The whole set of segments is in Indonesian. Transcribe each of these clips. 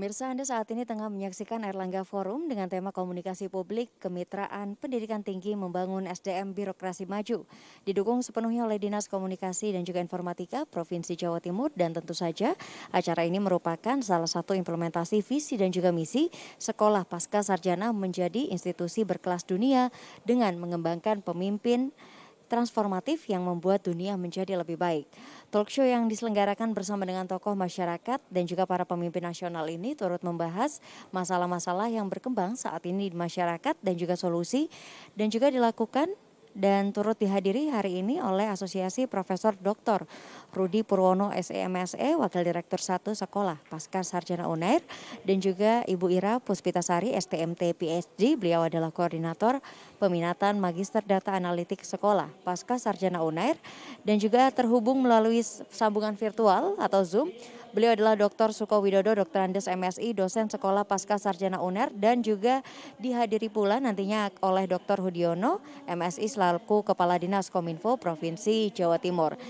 Pemirsa, Anda saat ini tengah menyaksikan Airlangga Forum dengan tema komunikasi publik, kemitraan, pendidikan tinggi, membangun SDM birokrasi maju. Didukung sepenuhnya oleh Dinas Komunikasi dan juga Informatika Provinsi Jawa Timur, dan tentu saja acara ini merupakan salah satu implementasi visi dan juga misi Sekolah Pasca Sarjana menjadi institusi berkelas dunia dengan mengembangkan pemimpin transformatif yang membuat dunia menjadi lebih baik. Talk show yang diselenggarakan bersama dengan tokoh masyarakat dan juga para pemimpin nasional ini turut membahas masalah-masalah yang berkembang saat ini di masyarakat dan juga solusi, dan juga dilakukan dan turut dihadiri hari ini oleh Asosiasi Profesor Dr. Rudi Purwono SEMSE, Wakil Direktur 1 Sekolah Pasca Sarjana UNER, dan juga Ibu Ira Puspitasari STMT PhD. Beliau adalah Koordinator Peminatan Magister Data Analitik Sekolah Pasca Sarjana UNER, dan juga terhubung melalui sambungan virtual atau Zoom. Beliau adalah Dr. Suko Widodo, Dokterandes MSI, dosen Sekolah Pasca Sarjana UNER, dan juga dihadiri pula nantinya oleh Dr. Hudiono, MSI selaku Kepala Dinas Kominfo Provinsi Jawa Timur.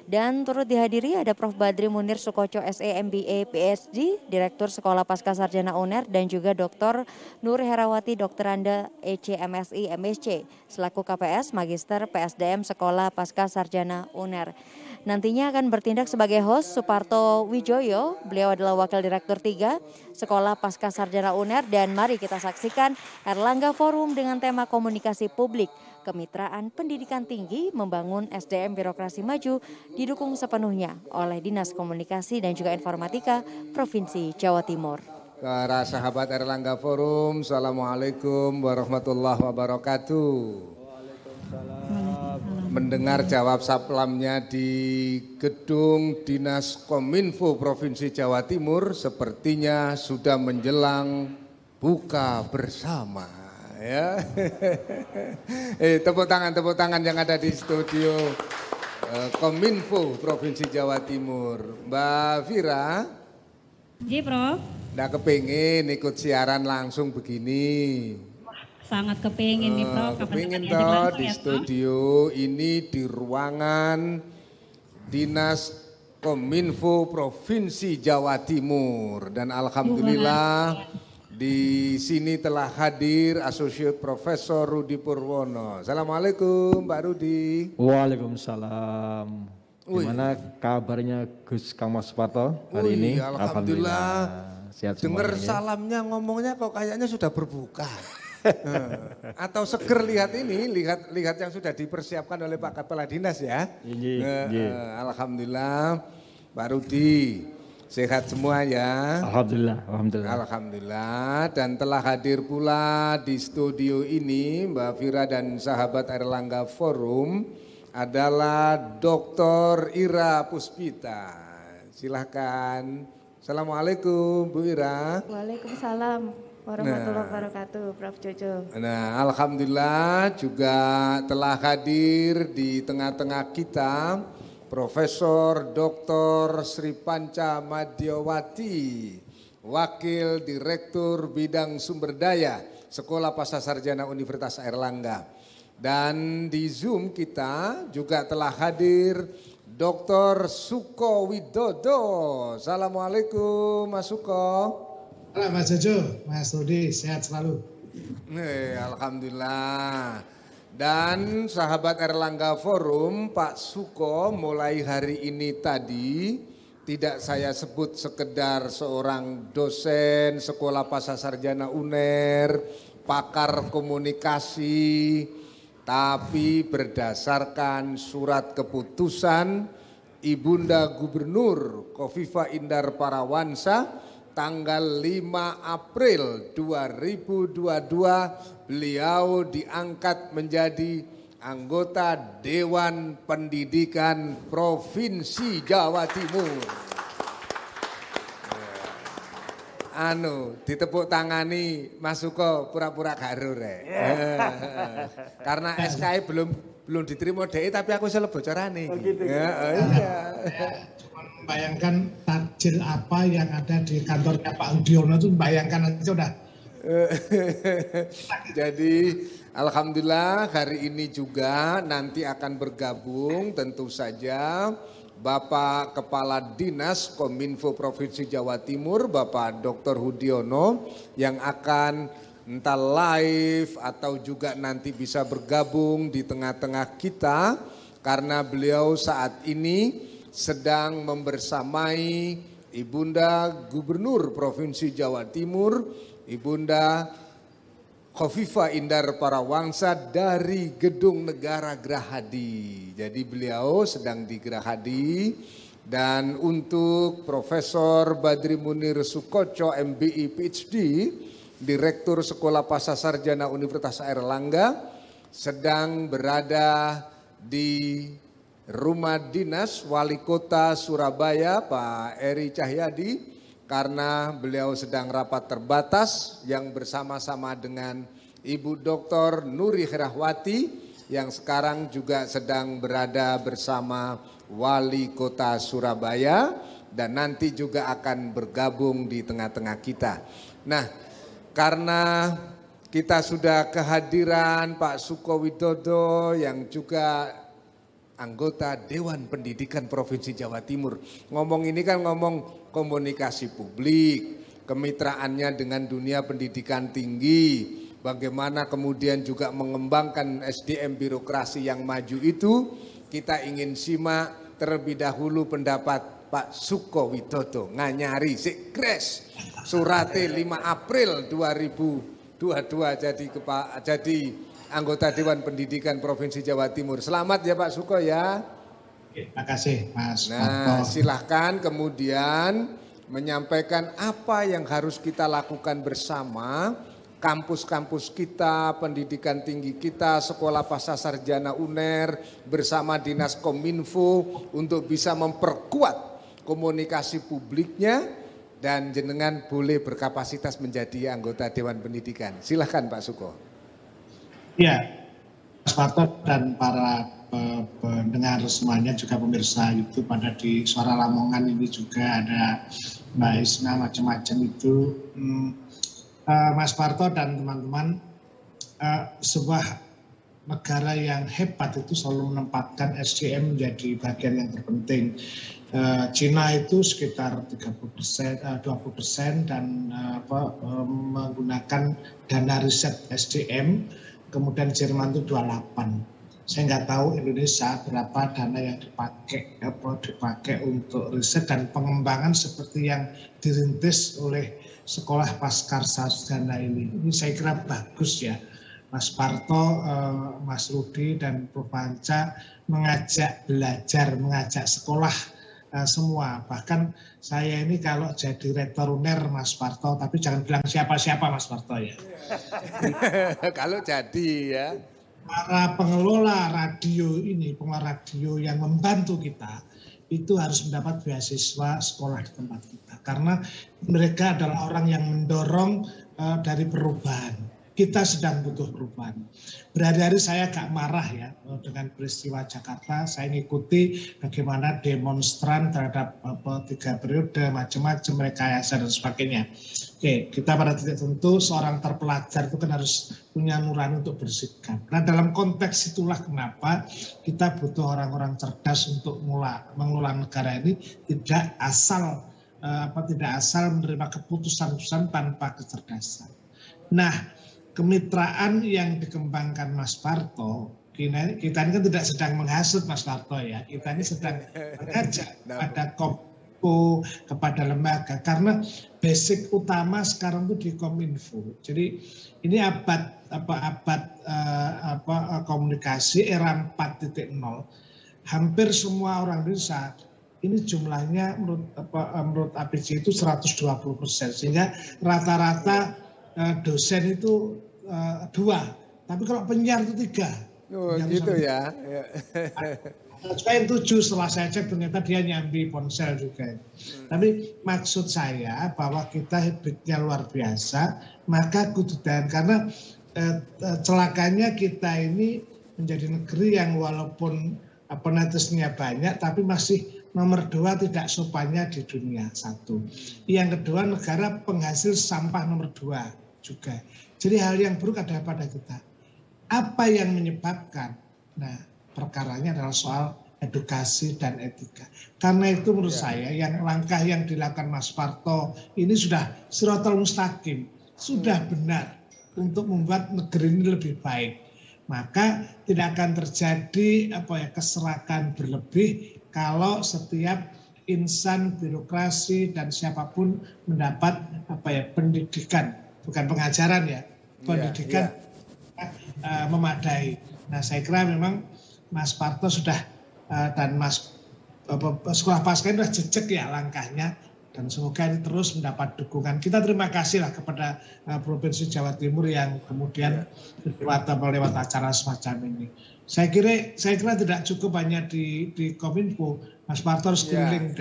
Dan turut dihadiri ada Prof. Badri Munir Sukoco SE MBA PhD, Direktur Sekolah Pasca Sarjana UNER, dan juga Dr. Nur Herawati Dokteranda EC MSI MSc selaku KPS Magister PSDM Sekolah Pasca Sarjana UNER. Nantinya akan bertindak sebagai host Suparto Wijoyo, beliau adalah Wakil Direktur 3 Sekolah Pasca Sarjana UNER, dan mari kita saksikan Airlangga Forum dengan tema komunikasi publik, kemitraan, pendidikan tinggi, membangun SDM birokrasi maju, didukung sepenuhnya oleh Dinas Komunikasi dan juga Informatika Provinsi Jawa Timur. Para sahabat Airlangga Forum, Assalamualaikum warahmatullahi wabarakatuh. Mendengar jawab saplamnya di gedung Dinas Kominfo Provinsi Jawa Timur, sepertinya sudah menjelang buka bersama. Ya, tepuk tangan yang ada di studio Kominfo Provinsi Jawa Timur. Mbak Vira, Ji, Prof. nggak kepingin ikut siaran langsung begini? Sangat kepingin nih, Prof. Kepingin toh di studio ini, di ruangan Dinas Kominfo Provinsi Jawa Timur, dan alhamdulillah di sini telah hadir Associate Profesor Rudi Purwono. Assalamualaikum Mbak Rudi. Waalaikumsalam. Gimana kabarnya Gus Kang Mas Suparto hari ini? Alhamdulillah. Sehat Dengar semuanya. salamnya ngomongnya kok kayaknya sudah berbuka. Atau seger lihat ini, lihat yang sudah dipersiapkan oleh Pak Kepala Dinas ya. Alhamdulillah, Pak Rudi sehat semua ya. Alhamdulillah, dan telah hadir pula di studio ini Mbak Vira dan sahabat Airlangga Forum adalah Dr. Ira Puspita. Silahkan. Assalamualaikum Bu Ira. Waalaikumsalam warahmatullahi wabarakatuh, Prof. Jojo. Nah, alhamdulillah juga telah hadir di tengah-tengah kita Profesor Dr. Sri Panca Madyawati, Wakil Direktur Bidang Sumber Daya Sekolah Pasca Sarjana Universitas Airlangga. Dan di Zoom kita juga telah hadir Dr. Suko Widodo. Assalamualaikum Mas Suko. Halo Mas Jojo, Mas Rudi, sehat selalu. Alhamdulillah. Dan sahabat Airlangga Forum, Pak Suko mulai hari ini tadi tidak saya sebut sekedar seorang dosen Sekolah Pasca Sarjana UNER, pakar komunikasi, tapi berdasarkan surat keputusan Ibunda Gubernur Kofifa Indar Parawansa tanggal 5 April 2022 beliau diangkat menjadi anggota Dewan Pendidikan Provinsi Jawa Timur. Ditepuk tangani Mas Suko pura-pura garur karena SKI belum diterima DI, tapi aku seleb bocorane. Iya. Cuma membayangkan takjil apa yang ada di kantornya Pak Udiono itu, membayangkan aja udah. Jadi alhamdulillah hari ini juga nanti akan bergabung tentu saja Bapak Kepala Dinas Kominfo Provinsi Jawa Timur, Bapak Dr. Hudiono, yang akan entah live atau juga nanti bisa bergabung di tengah-tengah kita, karena beliau saat ini sedang membersamai Ibunda Gubernur Provinsi Jawa Timur, Ibunda Khofifah Indar Parawangsa dari Gedung Negara Gerahadi. Jadi beliau sedang di Gerahadi, dan untuk Profesor Badri Munir Sukoco MBI PhD, Direktur Sekolah Pasca Sarjana Universitas Airlangga, sedang berada di Rumah Dinas Wali Kota Surabaya Pak Eri Cahyadi, karena beliau sedang rapat terbatas yang bersama-sama dengan Ibu Dr. Nuri Herawati yang sekarang juga sedang berada bersama Wali Kota Surabaya dan nanti juga akan bergabung di tengah-tengah kita. Nah, karena kita sudah kehadiran Pak Suko Widodo yang juga anggota Dewan Pendidikan Provinsi Jawa Timur. Ngomong ini kan ngomong komunikasi publik, kemitraannya dengan dunia pendidikan tinggi, bagaimana kemudian juga mengembangkan SDM birokrasi yang maju itu. Kita ingin simak terlebih dahulu pendapat Pak Suko Widodo, nganyari sikres surate 5 April 2022 jadi anggota Dewan Pendidikan Provinsi Jawa Timur. Selamat ya Pak Suko ya. Terima kasih Mas. Nah, silahkan kemudian menyampaikan apa yang harus kita lakukan bersama, kampus-kampus kita, pendidikan tinggi kita, sekolah pasca sarjana UNER bersama Dinas Kominfo untuk bisa memperkuat komunikasi publiknya, dan jenengan boleh berkapasitas menjadi anggota Dewan Pendidikan. Silahkan Pak Suko. Ya, Mas Parto dan para pendengar semuanya, juga pemirsa YouTube pada di Suara Lamongan ini juga ada Mbak Isna, macam-macam itu. Mas Parto dan teman-teman, sebuah negara yang hebat itu selalu menempatkan SDM menjadi bagian yang terpenting. Cina itu sekitar 20% dan menggunakan dana riset SDM, kemudian Jerman itu 28. Saya nggak tahu Indonesia berapa dana yang dipakai untuk riset dan pengembangan seperti yang dirintis oleh sekolah pasca sarjana ini. Ini saya kira bagus ya, Mas Parto, Mas Rudi dan Prof. Panca mengajak belajar, mengajak sekolah semua. Bahkan saya ini kalau jadi rektor UNER Mas Parto, tapi jangan bilang siapa-siapa Mas Parto ya. Kalau jadi ya. Para pengelola radio ini, pengelola radio yang membantu kita, itu harus mendapat beasiswa sekolah di tempat kita. Karena mereka adalah orang yang mendorong dari perubahan. Kita sedang butuh perubahan. Berhari-hari saya agak marah ya dengan peristiwa Jakarta. Saya ngikuti bagaimana demonstran terhadap 3 periode, macam-macam, rekayasa dan sebagainya. Oke, kita pada titik tentu seorang terpelajar itu kan harus punya nurani untuk bersikap. Nah, dalam konteks itulah kenapa kita butuh orang-orang cerdas untuk mengelola negara ini, tidak asal menerima keputusan-keputusan tanpa kecerdasan. Nah, kemitraan yang dikembangkan Mas Parto, kita ini kan tidak sedang menghasut Mas Parto ya, kita ini sedang mengajak pada Kompo, kepada lembaga, karena basic utama sekarang itu di Kominfo. Jadi ini abad komunikasi era 4.0. Hampir semua orang Indonesia ini jumlahnya menurut APJ itu 120%, sehingga rata-rata dosen itu 2, tapi kalau penyiar itu 3. Oh gitu ya. Juga yang 7 setelah saya cek ternyata dia nyambi ponsel juga. Tapi maksud saya bahwa kita habitnya luar biasa, maka kududan, karena celakanya kita ini menjadi negeri yang walaupun penetesnya banyak tapi masih nomor 2 tidak sopannya di dunia, 1. Yang kedua, negara penghasil sampah nomor 2 juga. Jadi hal yang buruk ada pada kita. Apa yang menyebabkan? Nah, perkaranya adalah soal edukasi dan etika. Karena itu menurut saya yang langkah yang dilakukan Mas Parto ini sudah siratal mustaqim, sudah benar untuk membuat negeri ini lebih baik. Maka tidak akan terjadi keserakan berlebih kalau setiap insan birokrasi dan siapapun mendapat pendidikan, bukan pengajaran ya, pendidikan memadai. Nah, saya kira memang Mas Parto sudah dan Mas Sekolah Pasca sudah jejak ya langkahnya, dan semoga ini terus mendapat dukungan. Kita terima kasih lah kepada Provinsi Jawa Timur yang kemudian lewat acara semacam ini. Saya kira tidak cukup hanya di Kominfo, Mas Parto harus keliling.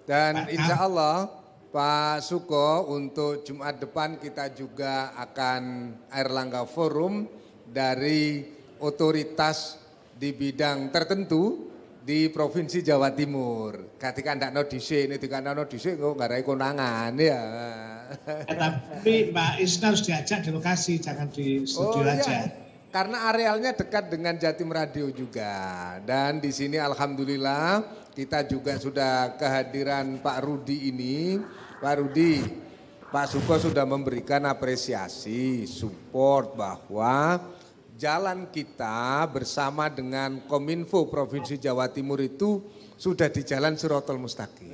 Dan insya Allah Pak Suko, untuk Jumat depan kita juga akan Airlangga Forum dari otoritas di bidang tertentu di Provinsi Jawa Timur. Ketika ndak no dhisik, ketika no dhisik kok nggak ada konangan ya. Tapi Mbak Isna harus diajak di lokasi, jangan di studio aja. Karena arealnya dekat dengan Jatim Radio juga. Dan di sini alhamdulillah kita juga sudah kehadiran Pak Rudi ini. Pak Rudi, Pak Suko sudah memberikan apresiasi, support bahwa jalan kita bersama dengan Kominfo Provinsi Jawa Timur itu sudah di jalan Siratal Mustaqim.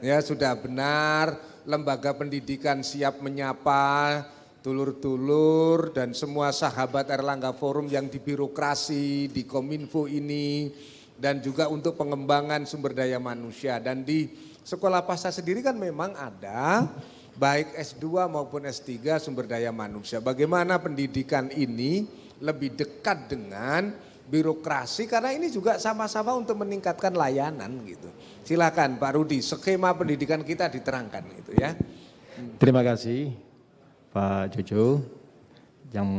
Ya, sudah benar, lembaga pendidikan siap menyapa dulur-dulur dan semua sahabat Airlangga Forum yang di birokrasi, di Kominfo ini, dan juga untuk pengembangan sumber daya manusia. Dan di Sekolah Pasca sendiri kan memang ada baik S2 maupun S3 sumber daya manusia. Bagaimana pendidikan ini lebih dekat dengan birokrasi, karena ini juga sama-sama untuk meningkatkan layanan gitu. Silakan Pak Rudi, skema pendidikan kita diterangkan gitu ya. Terima kasih Pak Jojo. Yang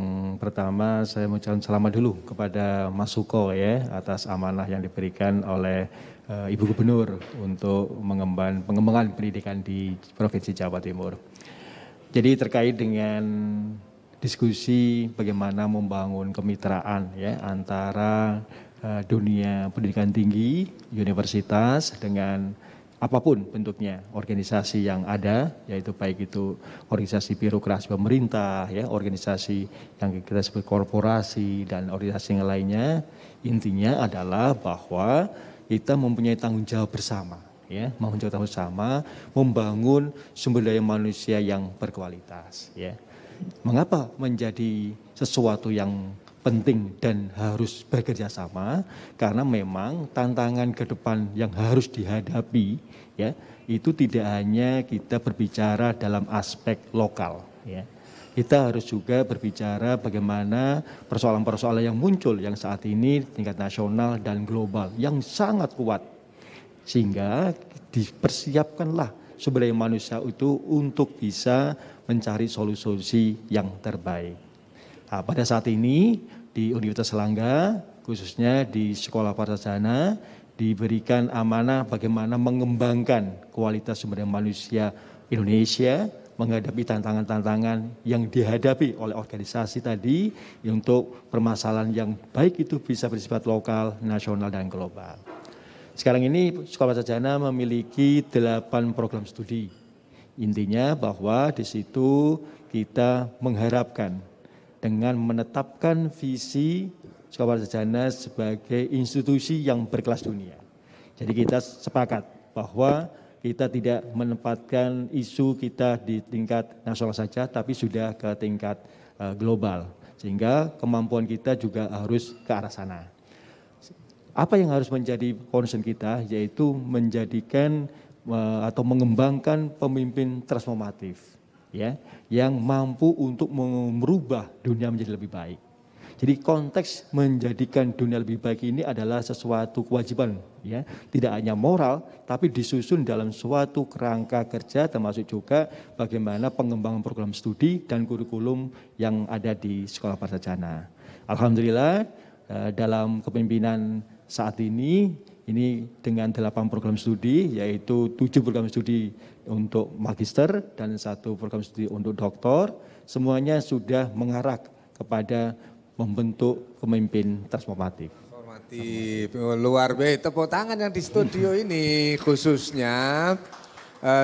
pertama saya mengucapkan selamat dulu kepada Mas Suko ya atas amanah yang diberikan oleh Ibu Gubernur untuk pengembangan pendidikan di Provinsi Jawa Timur. Jadi terkait dengan diskusi bagaimana membangun kemitraan ya antara dunia pendidikan tinggi, universitas dengan apapun bentuknya organisasi yang ada, yaitu baik itu organisasi birokrasi pemerintah, ya, organisasi yang kita sebut korporasi dan organisasi yang lainnya. Intinya adalah bahwa kita mempunyai tanggung jawab bersama, ya, membangun sumber daya manusia yang berkualitas, ya. Mengapa menjadi sesuatu yang penting dan harus bekerja sama? Karena memang tantangan ke depan yang harus dihadapi ya, itu tidak hanya kita berbicara dalam aspek lokal ya. Kita harus juga berbicara bagaimana persoalan-persoalan yang muncul yang saat ini tingkat nasional dan global yang sangat kuat. Sehingga dipersiapkanlah sumber daya manusia itu untuk bisa mencari solusi yang terbaik. Nah, pada saat ini di Universitas Airlangga, khususnya di Sekolah Parsajana, diberikan amanah bagaimana mengembangkan kualitas sumber daya manusia Indonesia menghadapi tantangan-tantangan yang dihadapi oleh organisasi tadi untuk permasalahan yang baik itu bisa bersifat lokal, nasional, dan global. Sekarang ini Sekolah Parsajana memiliki 8 program studi. Intinya bahwa di situ kita mengharapkan dengan menetapkan visi Sekolah Parsajana sebagai institusi yang berkelas dunia. Jadi kita sepakat bahwa kita tidak menempatkan isu kita di tingkat nasional saja, tapi sudah ke tingkat global. Sehingga kemampuan kita juga harus ke arah sana. Apa yang harus menjadi concern kita, yaitu menjadikan atau mengembangkan pemimpin transformatif, ya, yang mampu untuk merubah dunia menjadi lebih baik. Jadi konteks menjadikan dunia lebih baik ini adalah sesuatu kewajiban, ya, tidak hanya moral, tapi disusun dalam suatu kerangka kerja, termasuk juga bagaimana pengembangan program studi dan kurikulum yang ada di Sekolah Parsajana. Alhamdulillah dalam kepemimpinan saat ini dengan 8 program studi, yaitu 7 program studi untuk magister dan 1 program studi untuk doktor, semuanya sudah mengarah kepada membentuk pemimpin transformatif. Luar biasa, tepuk tangan yang di studio ini khususnya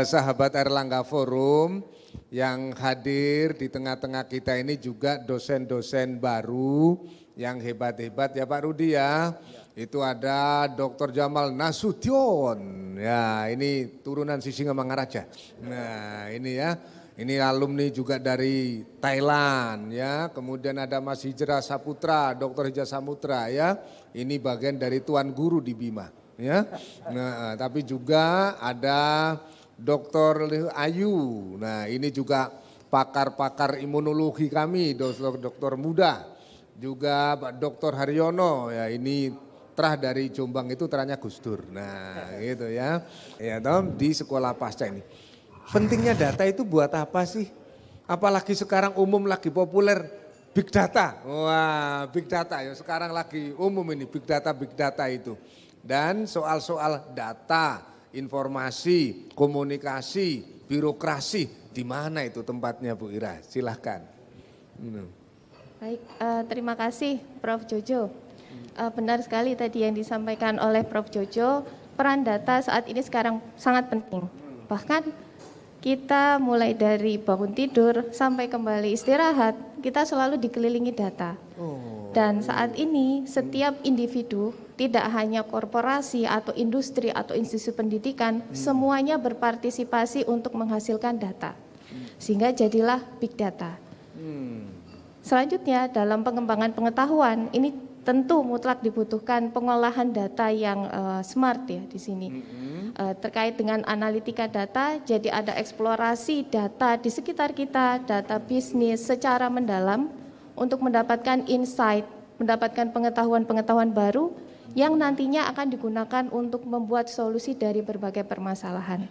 sahabat Airlangga Forum yang hadir di tengah-tengah kita ini juga dosen-dosen baru yang hebat-hebat ya Pak Rudi ya. Itu ada Dr. Jamal Nasution, ya ini turunan Sisingamangaraja. Nah ini ya. Ini alumni juga dari Thailand ya, kemudian ada Mas Hijrah Saputra, Dr. Hijrah Saputra ya, ini bagian dari Tuan Guru di Bima ya. Nah, tapi juga ada Dr. Ayu, nah ini juga pakar-pakar imunologi kami, dokter muda, juga Pak Dr. Haryono ya ini terah dari Jombang itu terahnya Gus Dur, nah gitu ya, ya toh di sekolah pasca ini. Pentingnya data itu buat apa sih? Apalagi sekarang umum lagi populer big data. Wah, big data ya sekarang lagi umum ini big data itu. Dan soal-soal data, informasi, komunikasi, birokrasi, di mana itu tempatnya Bu Ira? Silahkan. Baik, terima kasih Prof. Jojo. Benar sekali tadi yang disampaikan oleh Prof. Jojo, peran data saat ini sekarang sangat penting. Bahkan kita mulai dari bangun tidur sampai kembali istirahat, kita selalu dikelilingi data. Dan saat ini setiap individu, tidak hanya korporasi atau industri atau institusi pendidikan, semuanya berpartisipasi untuk menghasilkan data. Sehingga jadilah big data. Selanjutnya dalam pengembangan pengetahuan, ini tentu mutlak dibutuhkan pengolahan data yang smart ya di sini. Terkait dengan analitika data, jadi ada eksplorasi data di sekitar kita, data bisnis secara mendalam untuk mendapatkan insight, mendapatkan pengetahuan-pengetahuan baru yang nantinya akan digunakan untuk membuat solusi dari berbagai permasalahan.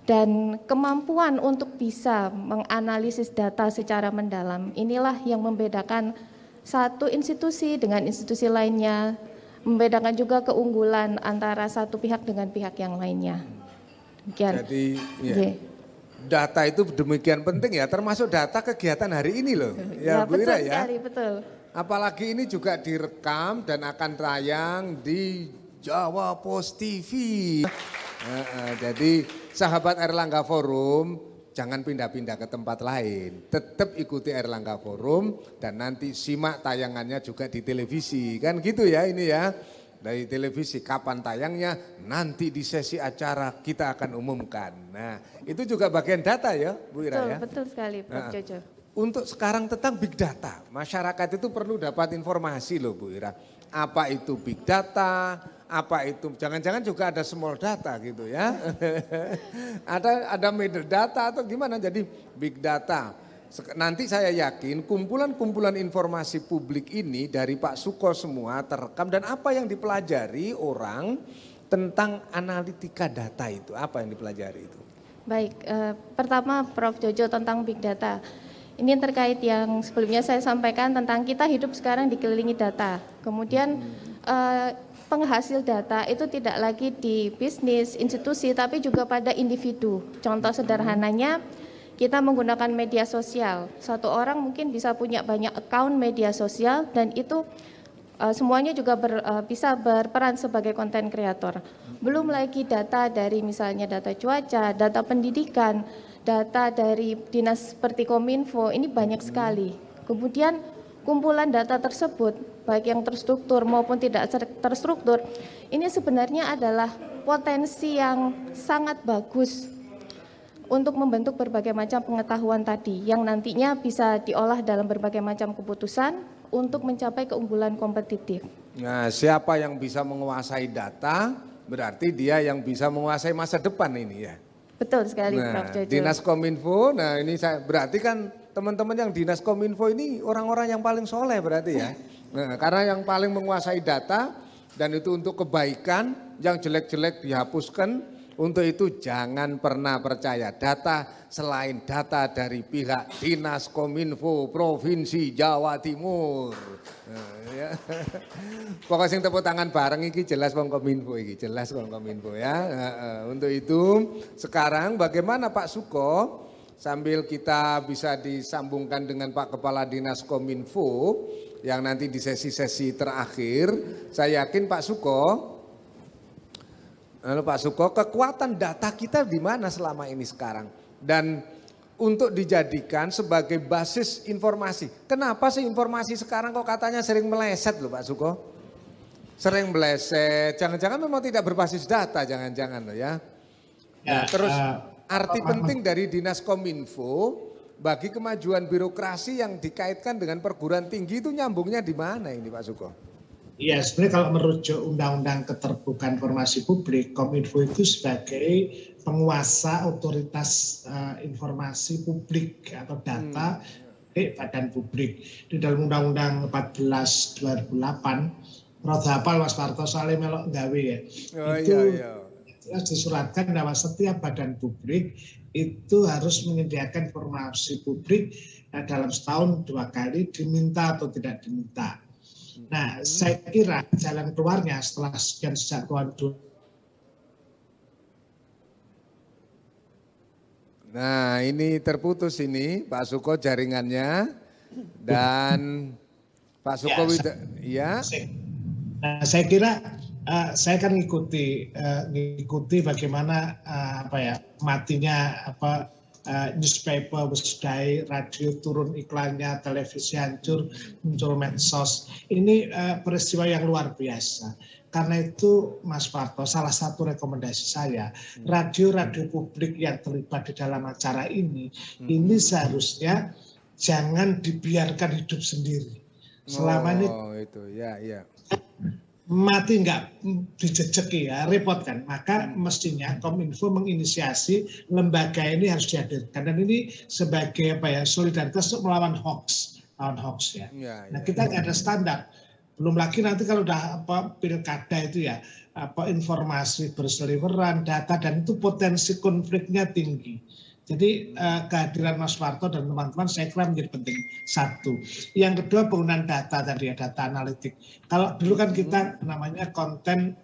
Dan kemampuan untuk bisa menganalisis data secara mendalam, inilah yang membedakan satu institusi dengan institusi lainnya, membedakan juga keunggulan antara satu pihak dengan pihak yang lainnya. Demikian. Jadi ya, data itu demikian penting ya, termasuk data kegiatan hari ini loh. Ya, Bu Ira ya. Sekali, betul. Apalagi ini juga direkam dan akan tayang di Jawa Post TV. Jadi sahabat Airlangga Forum, jangan pindah-pindah ke tempat lain. Tetap ikuti Airlangga Forum dan nanti simak tayangannya juga di televisi. Kan gitu ya ini ya. Dari televisi kapan tayangnya nanti di sesi acara kita akan umumkan. Nah itu juga bagian data ya Bu Ira Betul, ya. betul sekali Prof. Jojo. Untuk sekarang tentang big data, masyarakat itu perlu dapat informasi loh Bu Ira. Apa itu big data, apa itu, jangan-jangan juga ada small data gitu ya. ada major data atau gimana, jadi big data. Nanti saya yakin kumpulan-kumpulan informasi publik ini dari Pak Suko semua terekam dan apa yang dipelajari orang tentang analitika data itu, apa yang dipelajari itu? Baik, Pertama Prof. Jojo tentang big data. Ini terkait yang sebelumnya saya sampaikan tentang kita hidup sekarang dikelilingi data. Kemudian penghasil data itu tidak lagi di bisnis, institusi, tapi juga pada individu. Contoh sederhananya, kita menggunakan media sosial. Satu orang mungkin bisa punya banyak account media sosial dan itu semuanya juga bisa berperan sebagai konten kreator. Belum lagi data dari misalnya data cuaca, data pendidikan, data dari dinas seperti Kominfo, ini banyak sekali. Kemudian kumpulan data tersebut, baik yang terstruktur maupun tidak terstruktur, ini sebenarnya adalah potensi yang sangat bagus untuk membentuk berbagai macam pengetahuan tadi, yang nantinya bisa diolah dalam berbagai macam keputusan untuk mencapai keunggulan kompetitif. Nah, siapa yang bisa menguasai data, berarti dia yang bisa menguasai masa depan ini ya. Betul sekali Prof. Jojo. Dinas Kominfo, nah ini saya berarti kan teman-teman yang Dinas Kominfo ini orang-orang yang paling soleh berarti ya. Nah, karena yang paling menguasai data dan itu untuk kebaikan, yang jelek-jelek dihapuskan. Untuk itu jangan pernah percaya data selain data dari pihak Dinas Kominfo Provinsi Jawa Timur. Nah, ya. Pokoknya sing tepuk tangan bareng iki jelas wong Kominfo iki, jelas wong Kominfo ya. Untuk itu sekarang bagaimana Pak Suko sambil kita bisa disambungkan dengan Pak Kepala Dinas Kominfo yang nanti di sesi-sesi terakhir, saya yakin Pak Suko, kekuatan data kita di mana selama ini sekarang? Dan untuk dijadikan sebagai basis informasi. Kenapa sih informasi sekarang kok katanya sering meleset loh Pak Suko? Sering meleset, jangan-jangan memang tidak berbasis data, jangan-jangan loh ya. Nah, terus arti penting dari Dinas Kominfo bagi kemajuan birokrasi yang dikaitkan dengan perguruan tinggi itu nyambungnya di mana ini Pak Suko? Iya, sebenarnya kalau merujuk Undang-Undang Keterbukaan Informasi Publik, Kominfo itu sebagai penguasa otoritas informasi publik atau data badan publik. Di dalam Undang-Undang 14 2008, Prof. Hafal Mas Parto soalnya melok gawe ya. Disuratkan bahwa setiap badan publik itu harus menyediakan informasi publik dalam setahun 2 kali, diminta atau tidak diminta. Nah, saya kira jalan keluarnya setelah sekian sejak tahun. Nah, ini terputus ini Pak Suko jaringannya dan Pak Suko ya. Nah, saya kira saya kan ngikuti bagaimana matinya newspaper bersedai, radio turun iklannya, televisi hancur, muncul medsos. Ini peristiwa yang luar biasa. Karena itu Mas Parto, salah satu rekomendasi saya, radio-radio publik yang terlibat di dalam acara ini seharusnya jangan dibiarkan hidup sendiri. Selama ini itu ya. Mati nggak dijejeki ya, repot kan. Maka mestinya Kominfo menginisiasi lembaga ini harus dihadirkan, dan ini sebagai solidaritas untuk melawan hoax ya. Nah, kita nggak ada standar. Belum lagi nanti kalau udah pilkada itu ya, informasi berseliweran, data, dan itu potensi konfliknya tinggi. Jadi kehadiran Mas Parto dan teman-teman saya kira menjadi penting. Satu. Yang kedua, penggunaan data tadi ya, data analitik. Kalau dulu kan kita namanya konten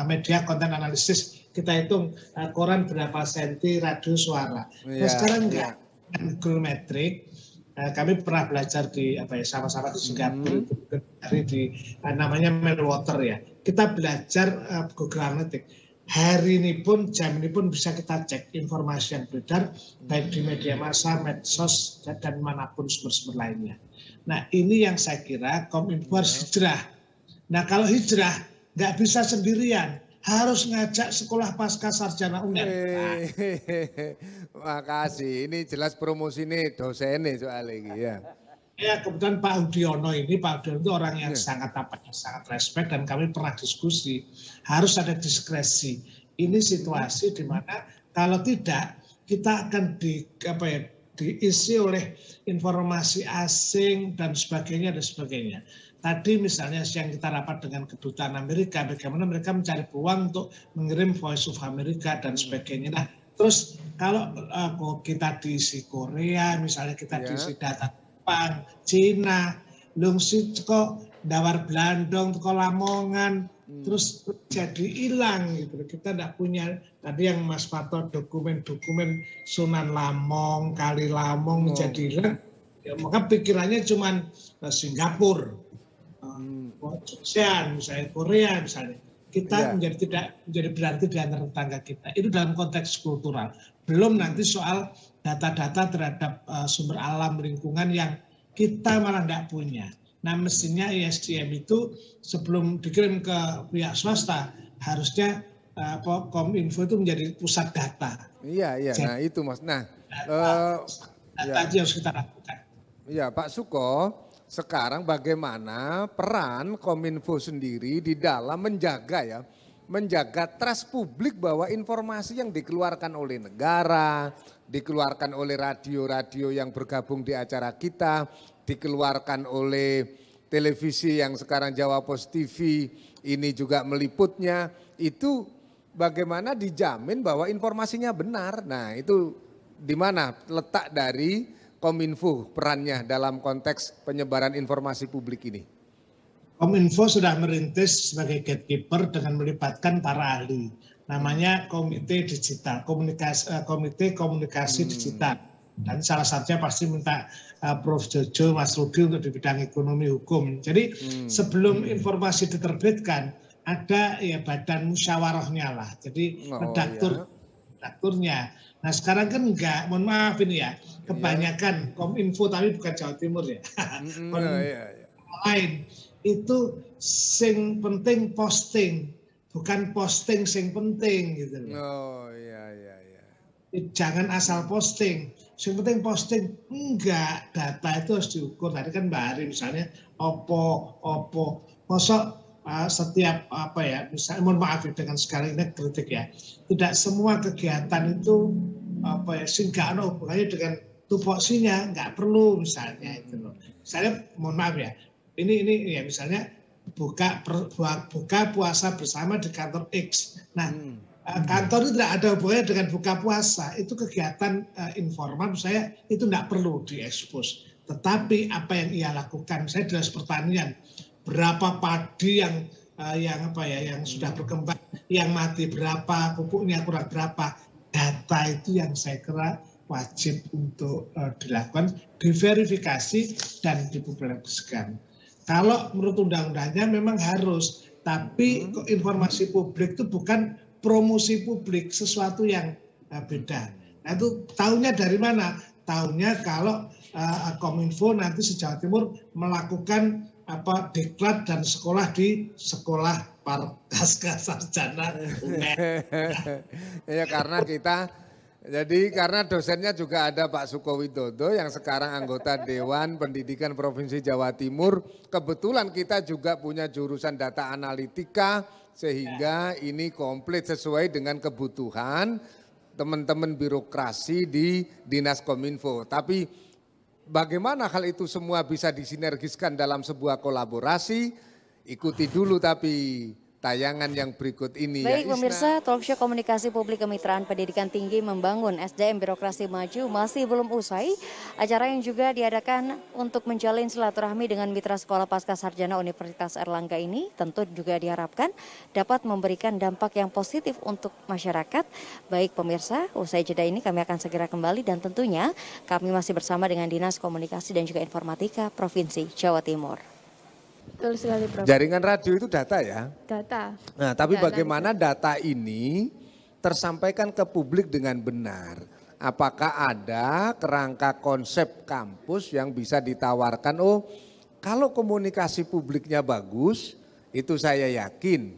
media konten analisis, kita hitung koran berapa senti, radio, suara. Nah, sekarang enggak. Google Metric, kami pernah belajar di sama-sama di Singapura, di namanya Melwater ya. Kita belajar Google Analytics. Hari ini pun, jam ini pun bisa kita cek informasi yang beredar, baik di media massa, medsos, dan manapun sumber-sumber lainnya. Nah, ini yang saya kira Kominfo harus hijrah. Nah, kalau hijrah, nggak bisa sendirian, harus ngajak sekolah pasca sarjana UNER. Makasih, ini jelas promosi nih dosennya soalnya ya. Ya, kebetulan Pak Udiono itu orang yang sangat respect, dan kami pernah diskusi harus ada diskresi. Ini situasi di mana kalau tidak kita akan diisi oleh informasi asing dan sebagainya. Tadi misalnya yang kita rapat dengan kedutaan Amerika, bagaimana mereka mencari peluang untuk mengirim Voice of America dan sebagainya. Nah, terus kalau kita diisi Korea, misalnya kita diisi data Jepang, Cina, lungsi kok Dawar Blandong, teko Lamongan, terus jadi hilang gitu. Kita tidak punya tadi yang Mas Parto dokumen-dokumen Sunan Lamong, Kali Lamong jadi hilang. Ya, maka pikirannya cuma Singapura, Jogja, misalnya Korea misalnya. Kita menjadi berarti di antara tetangga kita. Itu dalam konteks kultural. Belum nanti soal data-data terhadap sumber alam lingkungan yang kita malah tidak punya. Nah, mestinya ISDM itu sebelum dikirim ke pihak swasta harusnya Kominfo itu menjadi pusat data. Iya. Nah itu Mas. Nah, data harus kita lakukan. Iya Pak Suko, sekarang bagaimana peran Kominfo sendiri di dalam menjaga trust publik bahwa informasi yang dikeluarkan oleh negara, dikeluarkan oleh radio-radio yang bergabung di acara kita, dikeluarkan oleh televisi yang sekarang Jawa Post TV ini juga meliputnya, itu bagaimana dijamin bahwa informasinya benar. Nah, itu di mana letak dari Kominfo perannya dalam konteks penyebaran informasi publik ini? Kominfo sudah merintis sebagai gatekeeper dengan melibatkan para ahli. namanya Komite Digital, Komite Komunikasi Digital. Dan salah satunya pasti minta Prof. Jojo, Mas Rudi untuk di bidang ekonomi hukum. Jadi sebelum informasi diterbitkan, ada ya badan musyawarahnya lah. Jadi redakturnya. Nah sekarang kan enggak, mohon maaf ini ya, kebanyakan Kominfo tapi bukan Jawa Timur ya. Lain itu sing penting posting, bukan posting sing penting gitu. Jangan asal posting. Yang penting posting, enggak, data itu harus diukur. Tadi kan Mbak Ari misalnya, mosok setiap misalnya, mohon maaf dengan sekali ini kritik ya, tidak semua kegiatan itu sehingga ada hubungannya dengan tupoksinya, enggak perlu misalnya itu loh. Misalnya, mohon maaf ya, ini ya misalnya buka puasa bersama di kantor X. Nah, kantor itu tidak ada hubungannya dengan buka puasa, itu kegiatan informal saya itu tidak perlu diekspos. Tetapi apa yang ia lakukan, saya dinas pertanian, berapa padi yang sudah berkembang, yang mati berapa, pupuknya kurang berapa, data itu yang saya kira wajib untuk dilakukan, diverifikasi dan dipublikasikan. Kalau menurut undang-undangnya memang harus, tapi informasi publik itu bukan promosi publik, sesuatu yang beda. Nah itu tahunya dari mana? Tahunya kalau Kominfo nanti se-Jawa Timur melakukan diklat dan sekolah di sekolah pasca sarjana UNER. Ya karena karena dosennya juga ada Pak Suko Widodo yang sekarang anggota Dewan Pendidikan Provinsi Jawa Timur. Kebetulan kita juga punya jurusan data analitika, sehingga ini komplit sesuai dengan kebutuhan teman-teman birokrasi di Dinas Kominfo. Tapi bagaimana hal itu semua bisa disinergiskan dalam sebuah kolaborasi? Ikuti dulu tapi tayangan yang berikut ini. Baik pemirsa, talkshow komunikasi publik kemitraan pendidikan tinggi membangun SDM birokrasi maju masih belum usai. Acara yang juga diadakan untuk menjalin silaturahmi dengan mitra sekolah pasca sarjana Universitas Airlangga ini tentu juga diharapkan dapat memberikan dampak yang positif untuk masyarakat. Baik pemirsa, usai jeda ini kami akan segera kembali dan tentunya kami masih bersama dengan Dinas Komunikasi dan juga Informatika Provinsi Jawa Timur. Betul sekali, Prof. Jaringan radio itu data ya? Data. Nah, tapi bagaimana data ini tersampaikan ke publik dengan benar? Apakah ada kerangka konsep kampus yang bisa ditawarkan? Oh, kalau komunikasi publiknya bagus, itu saya yakin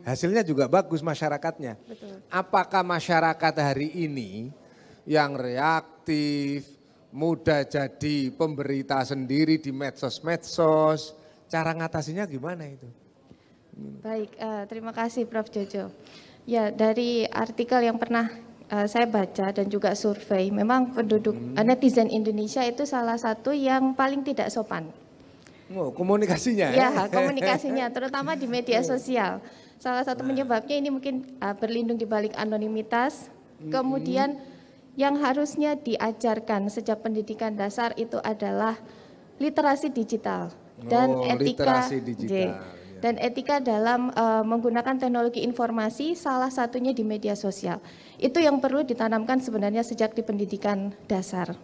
hasilnya juga bagus masyarakatnya. Betul. Apakah masyarakat hari ini yang reaktif, mudah jadi pemberita sendiri di medsos-medsos, cara ngatasinya gimana itu? Baik, terima kasih Prof. Jojo. Ya, dari artikel yang pernah saya baca dan juga survei, memang penduduk netizen Indonesia itu salah satu yang paling tidak sopan. Oh, komunikasinya ya? Komunikasinya, terutama di media sosial. Salah satu penyebabnya ini mungkin berlindung di balik anonimitas, kemudian yang harusnya diajarkan sejak pendidikan dasar itu adalah literasi digital dan etika dan etika dalam menggunakan teknologi informasi, salah satunya di media sosial. Itu yang perlu ditanamkan sebenarnya sejak di pendidikan dasar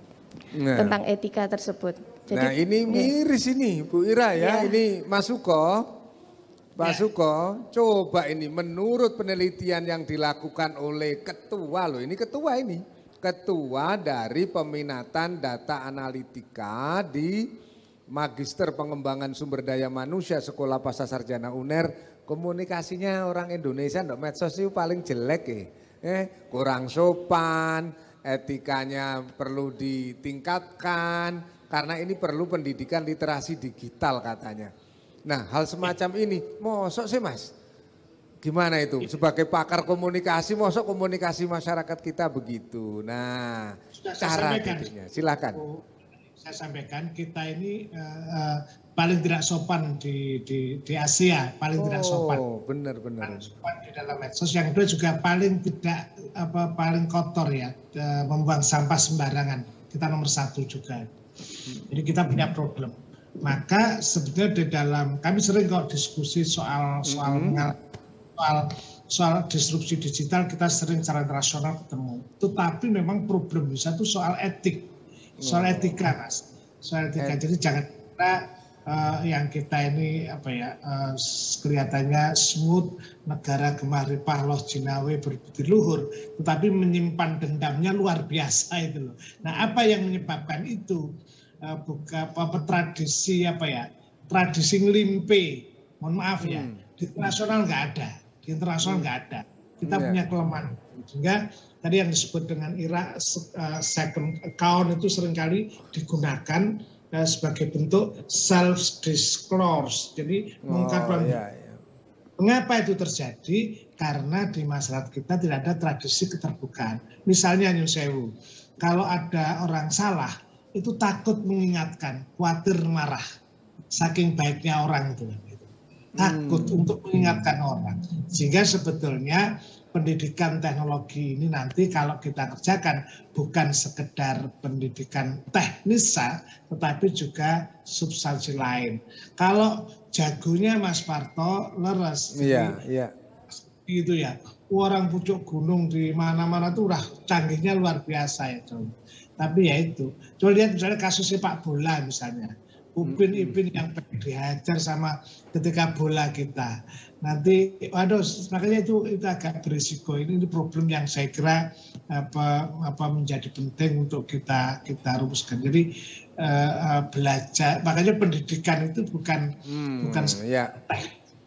tentang etika tersebut. Jadi, nah ini miris ini Bu Ira ya, ini Mas Suko. Pak Suko, coba ini menurut penelitian yang dilakukan oleh ketua ketua dari peminatan data analitika di Magister Pengembangan Sumber Daya Manusia Sekolah Pasca Sarjana UNER, komunikasinya orang Indonesia ndok medsos itu paling jelek kurang sopan, etikanya perlu ditingkatkan karena ini perlu pendidikan literasi digital katanya. Nah, hal semacam ini mosok sih Mas? Gimana itu? Sebagai pakar komunikasi, mosok komunikasi masyarakat kita begitu. Nah, cara dirinya. Silakan. Saya sampaikan kita ini paling tidak sopan di Asia, paling tidak sopan. Oh, benar. Paling sopan di dalam medsos. Yang kedua juga paling tidak paling kotor ya, membuang sampah sembarangan. Kita nomor 1 juga. Jadi kita punya problem. Maka sebetulnya di dalam kami sering kok diskusi soal soal disrupsi digital kita sering secara internasional ketemu. Tetapi memang problem bisa itu soal etik, soal etika, Mas. Soal etika. Jadi jangan kira yang kita ini kelihatannya smooth, negara gemah ripah loh jinawe berbudi luhur, tetapi menyimpan dendamnya luar biasa itu loh. Nah, apa yang menyebabkan itu? Tradisi tradisi ngelimpe, mohon maaf ya, di internasional nggak ada, kita punya kelemahan, sehingga tadi yang disebut dengan IRA second account itu seringkali digunakan sebagai bentuk self disclosure, jadi mengungkapkan. Mengapa itu terjadi? Karena di masyarakat kita tidak ada tradisi keterbukaan. Misalnya Nyun Sewu, kalau ada orang salah itu takut mengingatkan, khawatir marah, saking baiknya orang itu. Takut untuk mengingatkan orang. Sehingga sebetulnya pendidikan teknologi ini nanti kalau kita kerjakan bukan sekedar pendidikan teknis, tetapi juga substansi lain. Kalau jagonya Mas Parto leres, gitu ya. Orang pucuk gunung di mana-mana tuh udah canggihnya luar biasa ya. Tapi ya itu, coba lihat misalnya kasusnya Pak Bola misalnya, Upin Ipin yang dihajar sama ketika bola kita. Nanti, makanya itu agak berisiko. Ini problem yang saya kira menjadi penting untuk kita rumuskan. Jadi belajar, makanya pendidikan itu bukan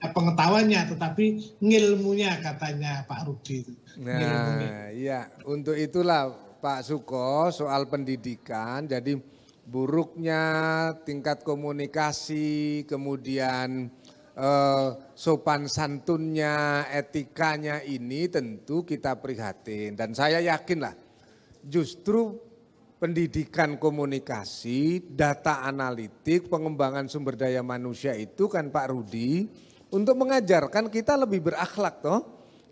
pengetahuannya, tetapi ngilmunya katanya Pak Rudi itu. Nah, iya, untuk itulah Pak Suko soal pendidikan, jadi buruknya tingkat komunikasi, kemudian sopan santunnya, etikanya ini tentu kita prihatin. Dan saya yakinlah justru pendidikan komunikasi, data analitik, pengembangan sumber daya manusia itu kan Pak Rudi untuk mengajarkan kita lebih berakhlak toh,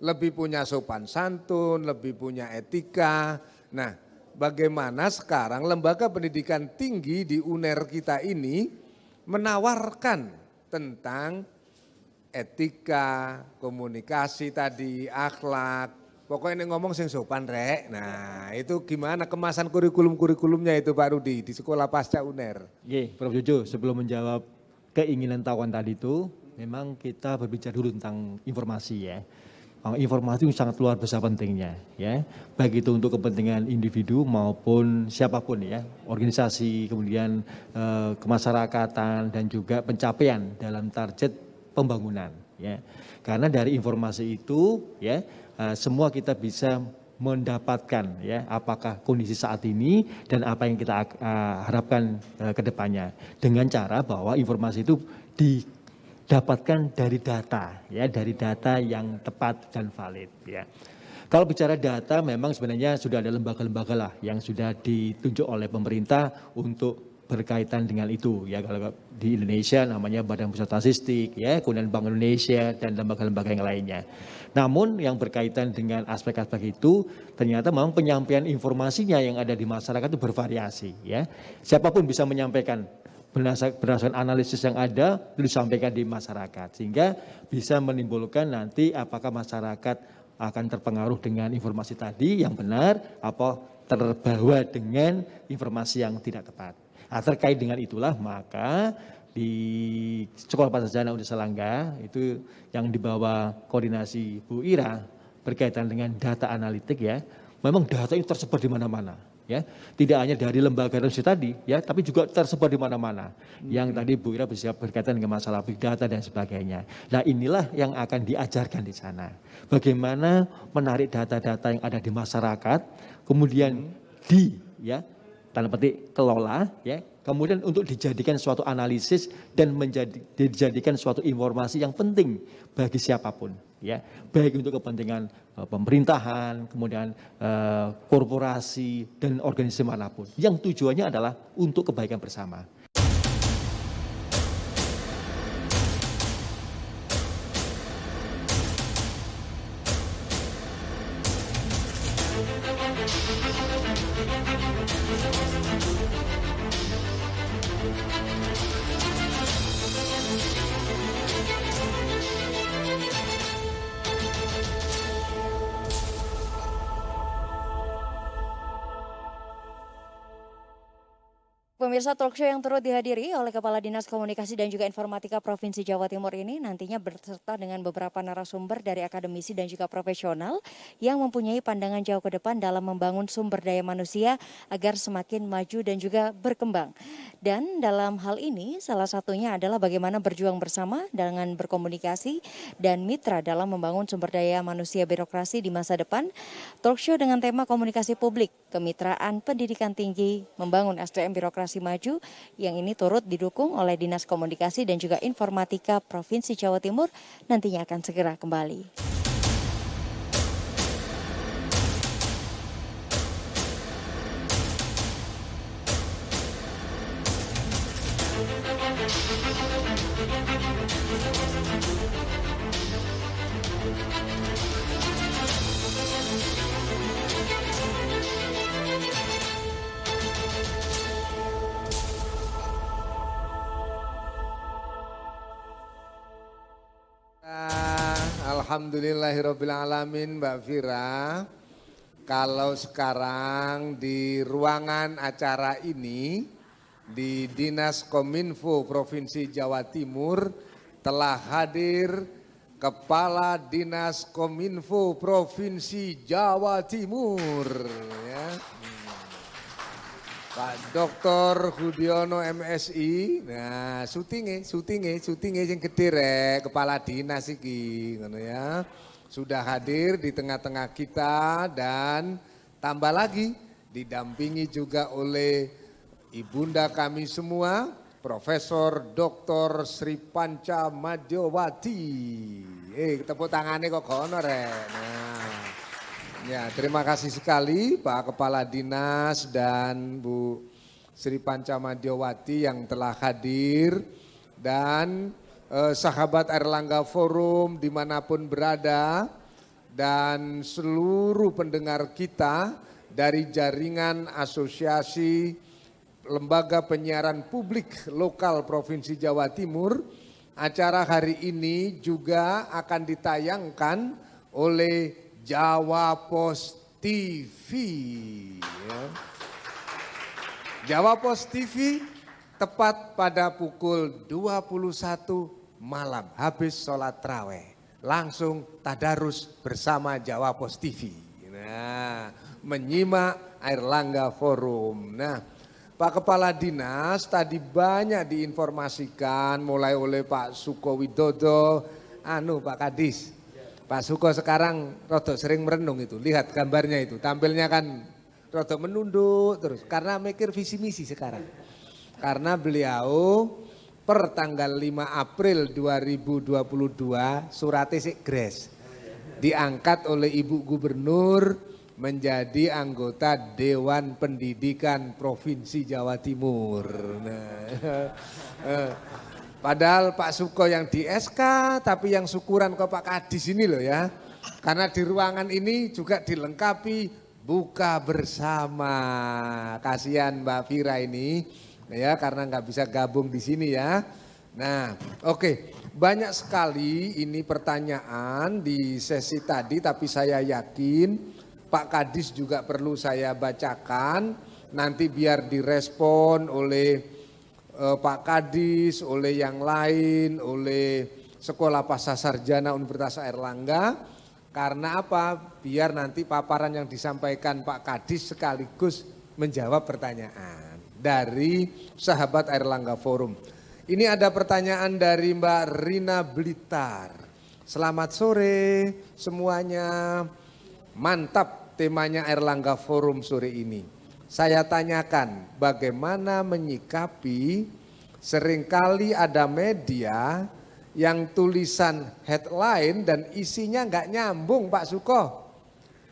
lebih punya sopan santun, lebih punya etika. Nah, bagaimana sekarang lembaga pendidikan tinggi di UNER kita ini menawarkan tentang etika, komunikasi tadi, akhlak, pokoknya ini ngomong sing sopan rek. Nah, itu gimana kemasan kurikulum-kurikulumnya itu Pak Rudi di sekolah pasca UNER? Prof Jojo, sebelum menjawab keinginan tawan tadi itu, memang kita berbicara dulu tentang informasi ya. Informasi itu sangat luar biasa pentingnya ya, baik itu untuk kepentingan individu maupun siapapun ya, organisasi, kemudian kemasyarakatan dan juga pencapaian dalam target pembangunan ya. Karena dari informasi itu ya semua kita bisa mendapatkan ya apakah kondisi saat ini dan apa yang kita harapkan ke depannya dengan cara bahwa informasi itu didapatkan dari data ya, dari data yang tepat dan valid ya. Kalau bicara data memang sebenarnya sudah ada lembaga-lembaga lah yang sudah ditunjuk oleh pemerintah untuk berkaitan dengan itu ya. Kalau di Indonesia namanya Badan Pusat Statistik ya, kemudian Bank Indonesia dan lembaga-lembaga yang lainnya. Namun yang berkaitan dengan aspek-aspek itu ternyata memang penyampaian informasinya yang ada di masyarakat itu bervariasi ya. Siapapun bisa menyampaikan berdasarkan analisis yang ada itu disampaikan di masyarakat sehingga bisa menimbulkan nanti apakah masyarakat akan terpengaruh dengan informasi tadi yang benar apa terbawa dengan informasi yang tidak tepat. Nah, terkait dengan itulah maka di Sekolah Pasca Sarjana Universitas Erlangga itu yang dibawa koordinasi Bu Ira berkaitan dengan data analitik ya, memang data itu tersebar di mana-mana. Ya, tidak hanya dari lembaga research tadi ya, tapi juga tersebar di mana-mana. Yang tadi Bu Ira bisa berkaitan dengan masalah big data dan sebagainya. Nah, inilah yang akan diajarkan di sana. Bagaimana menarik data-data yang ada di masyarakat, kemudian tanda petik kelola ya, kemudian untuk dijadikan suatu analisis dan dijadikan suatu informasi yang penting bagi siapapun ya, baik untuk kepentingan pemerintahan, kemudian korporasi dan organisasi manapun yang tujuannya adalah untuk kebaikan bersama. pemirsa, talk show yang turut dihadiri oleh Kepala Dinas Komunikasi dan juga Informatika Provinsi Jawa Timur ini nantinya berserta dengan beberapa narasumber dari akademisi dan juga profesional yang mempunyai pandangan jauh ke depan dalam membangun sumber daya manusia agar semakin maju dan juga berkembang. Dan dalam hal ini salah satunya adalah bagaimana berjuang bersama dengan berkomunikasi dan mitra dalam membangun sumber daya manusia birokrasi di masa depan. Talk show dengan tema komunikasi publik, kemitraan pendidikan tinggi, membangun SDM birokrasi maju yang ini turut didukung oleh Dinas Komunikasi dan juga Informatika Provinsi Jawa Timur nantinya akan segera kembali. Alhamdulillahirrabbilalamin Mbak Fira. Kalau sekarang di ruangan acara ini di Dinas Kominfo Provinsi Jawa Timur telah hadir Kepala Dinas Kominfo Provinsi Jawa Timur ya. Pak Dr. Hudiono MSI. Nah, syutingnya yang gede rek, kepala dinas iki ngono ya. Sudah hadir di tengah-tengah kita dan tambah lagi didampingi juga oleh ibunda kami semua, Profesor Dr. Sri Panca Madyowati. Tepuk tangannya kok kono rek. Nah. Ya, terima kasih sekali Pak Kepala Dinas dan Bu Sri Panca Madyowati yang telah hadir dan sahabat Airlangga Forum dimanapun berada dan seluruh pendengar kita dari jaringan asosiasi lembaga penyiaran publik lokal Provinsi Jawa Timur. Acara hari ini juga akan ditayangkan oleh Jawa Pos TV. Ya. Jawa Pos TV tepat pada pukul 21 malam habis sholat raweh. Langsung tadarus bersama Jawa Pos TV. Nah, menyimak Airlangga Forum. Nah, Pak Kepala Dinas tadi banyak diinformasikan mulai oleh Pak Suko Widodo, Pak Kadis. Pak Suko sekarang rada sering merenung itu, lihat gambarnya itu, tampilnya kan rada menunduk terus karena mikir visi misi sekarang. Karena beliau per tanggal 5 April 2022 suratnya sik gres diangkat oleh Ibu Gubernur menjadi anggota Dewan Pendidikan Provinsi Jawa Timur. Padahal Pak Suko yang di SK, tapi yang syukuran ke Pak Kadis ini loh ya. Karena di ruangan ini juga dilengkapi buka bersama. Kasihan Mbak Fira ini ya karena nggak bisa gabung di sini ya. Nah, oke. Banyak sekali ini pertanyaan di sesi tadi, tapi saya yakin Pak Kadis juga perlu saya bacakan. Nanti biar direspon oleh Pak Kadis, oleh yang lain, oleh Sekolah Pasca Sarjana Universitas Airlangga. Karena apa? Biar nanti paparan yang disampaikan Pak Kadis sekaligus menjawab pertanyaan dari sahabat Airlangga Forum. Ini ada pertanyaan dari Mbak Rina Blitar. Selamat sore semuanya. Mantap temanya Airlangga Forum sore ini. Saya tanyakan bagaimana menyikapi seringkali ada media yang tulisan headline dan isinya nggak nyambung Pak Suko.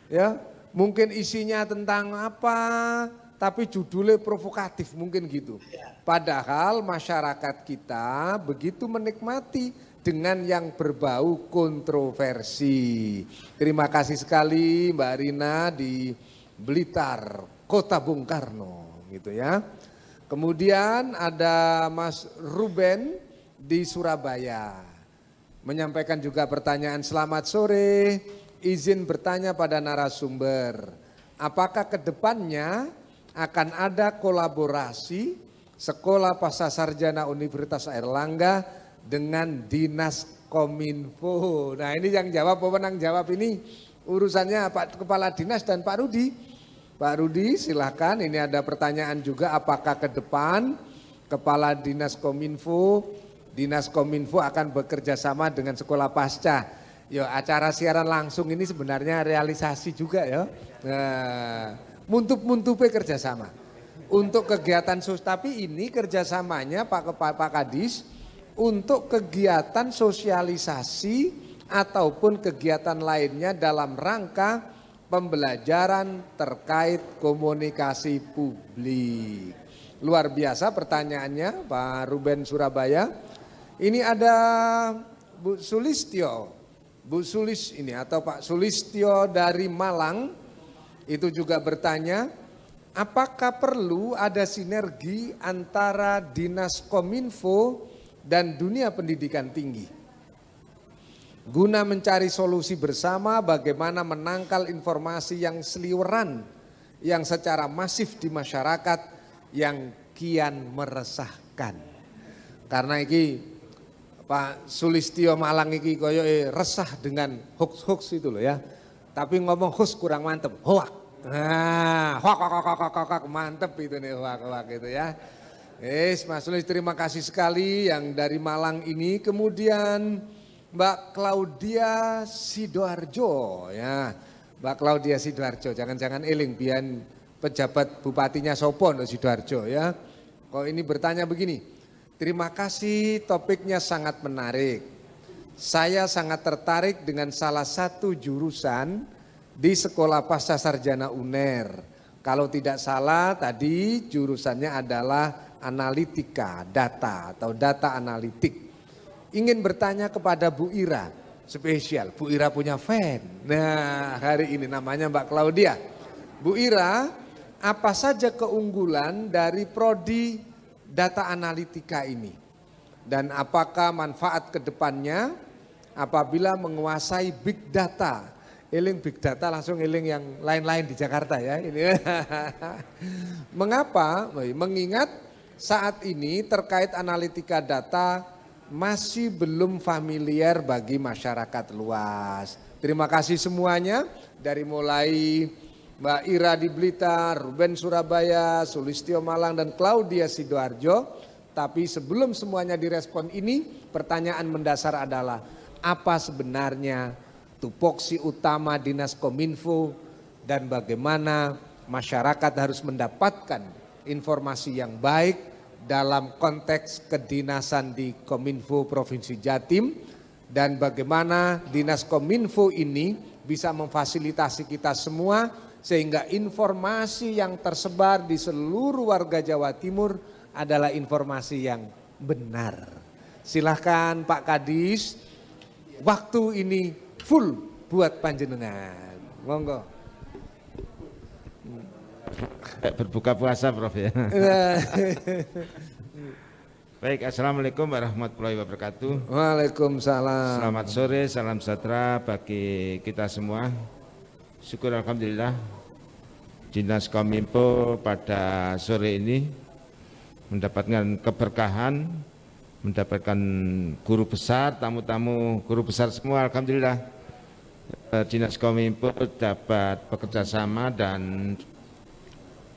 Ya, mungkin isinya tentang apa, tapi judulnya provokatif mungkin gitu. Padahal masyarakat kita begitu menikmati dengan yang berbau kontroversi. Terima kasih sekali Mbak Rina di Blitar, Kota Bung Karno gitu ya. Kemudian ada Mas Ruben di Surabaya. Menyampaikan juga pertanyaan, selamat sore, izin bertanya pada narasumber. Apakah ke depannya akan ada kolaborasi Sekolah Pascasarjana Universitas Airlangga dengan Dinas Kominfo. Nah ini yang jawab, pemenang jawab ini urusannya Pak Kepala Dinas dan Pak Rudi. Pak Rudi silahkan, ini ada pertanyaan juga, apakah ke depan Kepala Dinas Kominfo akan bekerja sama dengan Sekolah Pasca. Yo, acara siaran langsung ini sebenarnya realisasi juga ya. Nah, muntup-muntupnya kerjasama. Untuk kegiatan tapi ini kerjasamanya Pak Kadis untuk kegiatan sosialisasi ataupun kegiatan lainnya dalam rangka pembelajaran terkait komunikasi publik. Luar biasa pertanyaannya Pak Ruben Surabaya. Ini ada Bu Sulistyo. Bu Sulis ini atau Pak Sulistyo dari Malang itu juga bertanya, apakah perlu ada sinergi antara Dinas Kominfo dan dunia pendidikan tinggi guna mencari solusi bersama bagaimana menangkal informasi yang seliweran yang secara masif di masyarakat yang kian meresahkan. Karena iki Pak Sulistyo Malang iki koyo resah dengan hoax-hoax itu loh ya. Tapi ngomong hoax kurang mantep, hoak. Nah, hoak mantep itu nih hoak itu ya. Mas Sulis, terima kasih sekali yang dari Malang ini. Kemudian Mbak Claudia Sidoarjo ya. Mbak Claudia Sidoarjo, jangan-jangan eling pian pejabat bupatinya sopo no Sidoarjo ya. Kok ini bertanya begini, terima kasih, topiknya sangat menarik. Saya sangat tertarik dengan salah satu jurusan di Sekolah Pascasarjana UNER. Kalau tidak salah tadi jurusannya adalah analitika, data atau data analitik. Ingin bertanya kepada Bu Ira, spesial, Bu Ira punya fan. Nah hari ini namanya Mbak Claudia. Bu Ira, apa saja keunggulan dari prodi data analitika ini? Dan apakah manfaat ke depannya apabila menguasai big data? Eling big data langsung eling yang lain-lain di Jakarta ya. Ini. Mengapa? Mengingat saat ini terkait analitika data masih belum familiar bagi masyarakat luas. Terima kasih semuanya dari mulai Mbak Ira di Blitar, Ruben Surabaya, Sulistyo Malang dan Claudia Sidoarjo. Tapi sebelum semuanya direspon ini, pertanyaan mendasar adalah apa sebenarnya tupoksi utama Dinas Kominfo dan bagaimana masyarakat harus mendapatkan informasi yang baik dalam konteks kedinasan di Kominfo Provinsi Jatim dan bagaimana Dinas Kominfo ini bisa memfasilitasi kita semua sehingga informasi yang tersebar di seluruh warga Jawa Timur adalah informasi yang benar. Silahkan Pak Kadis, waktu ini full buat panjenengan. Monggo. Berbuka puasa Prof ya. Baik, Assalamualaikum warahmatullahi wabarakatuh. Waalaikumsalam. Selamat sore, salam sejahtera bagi kita semua. Syukur Alhamdulillah Dinas Kominfo pada sore ini mendapatkan keberkahan, mendapatkan guru besar, tamu-tamu guru besar semua. Alhamdulillah Dinas Kominfo dapat bekerja sama dan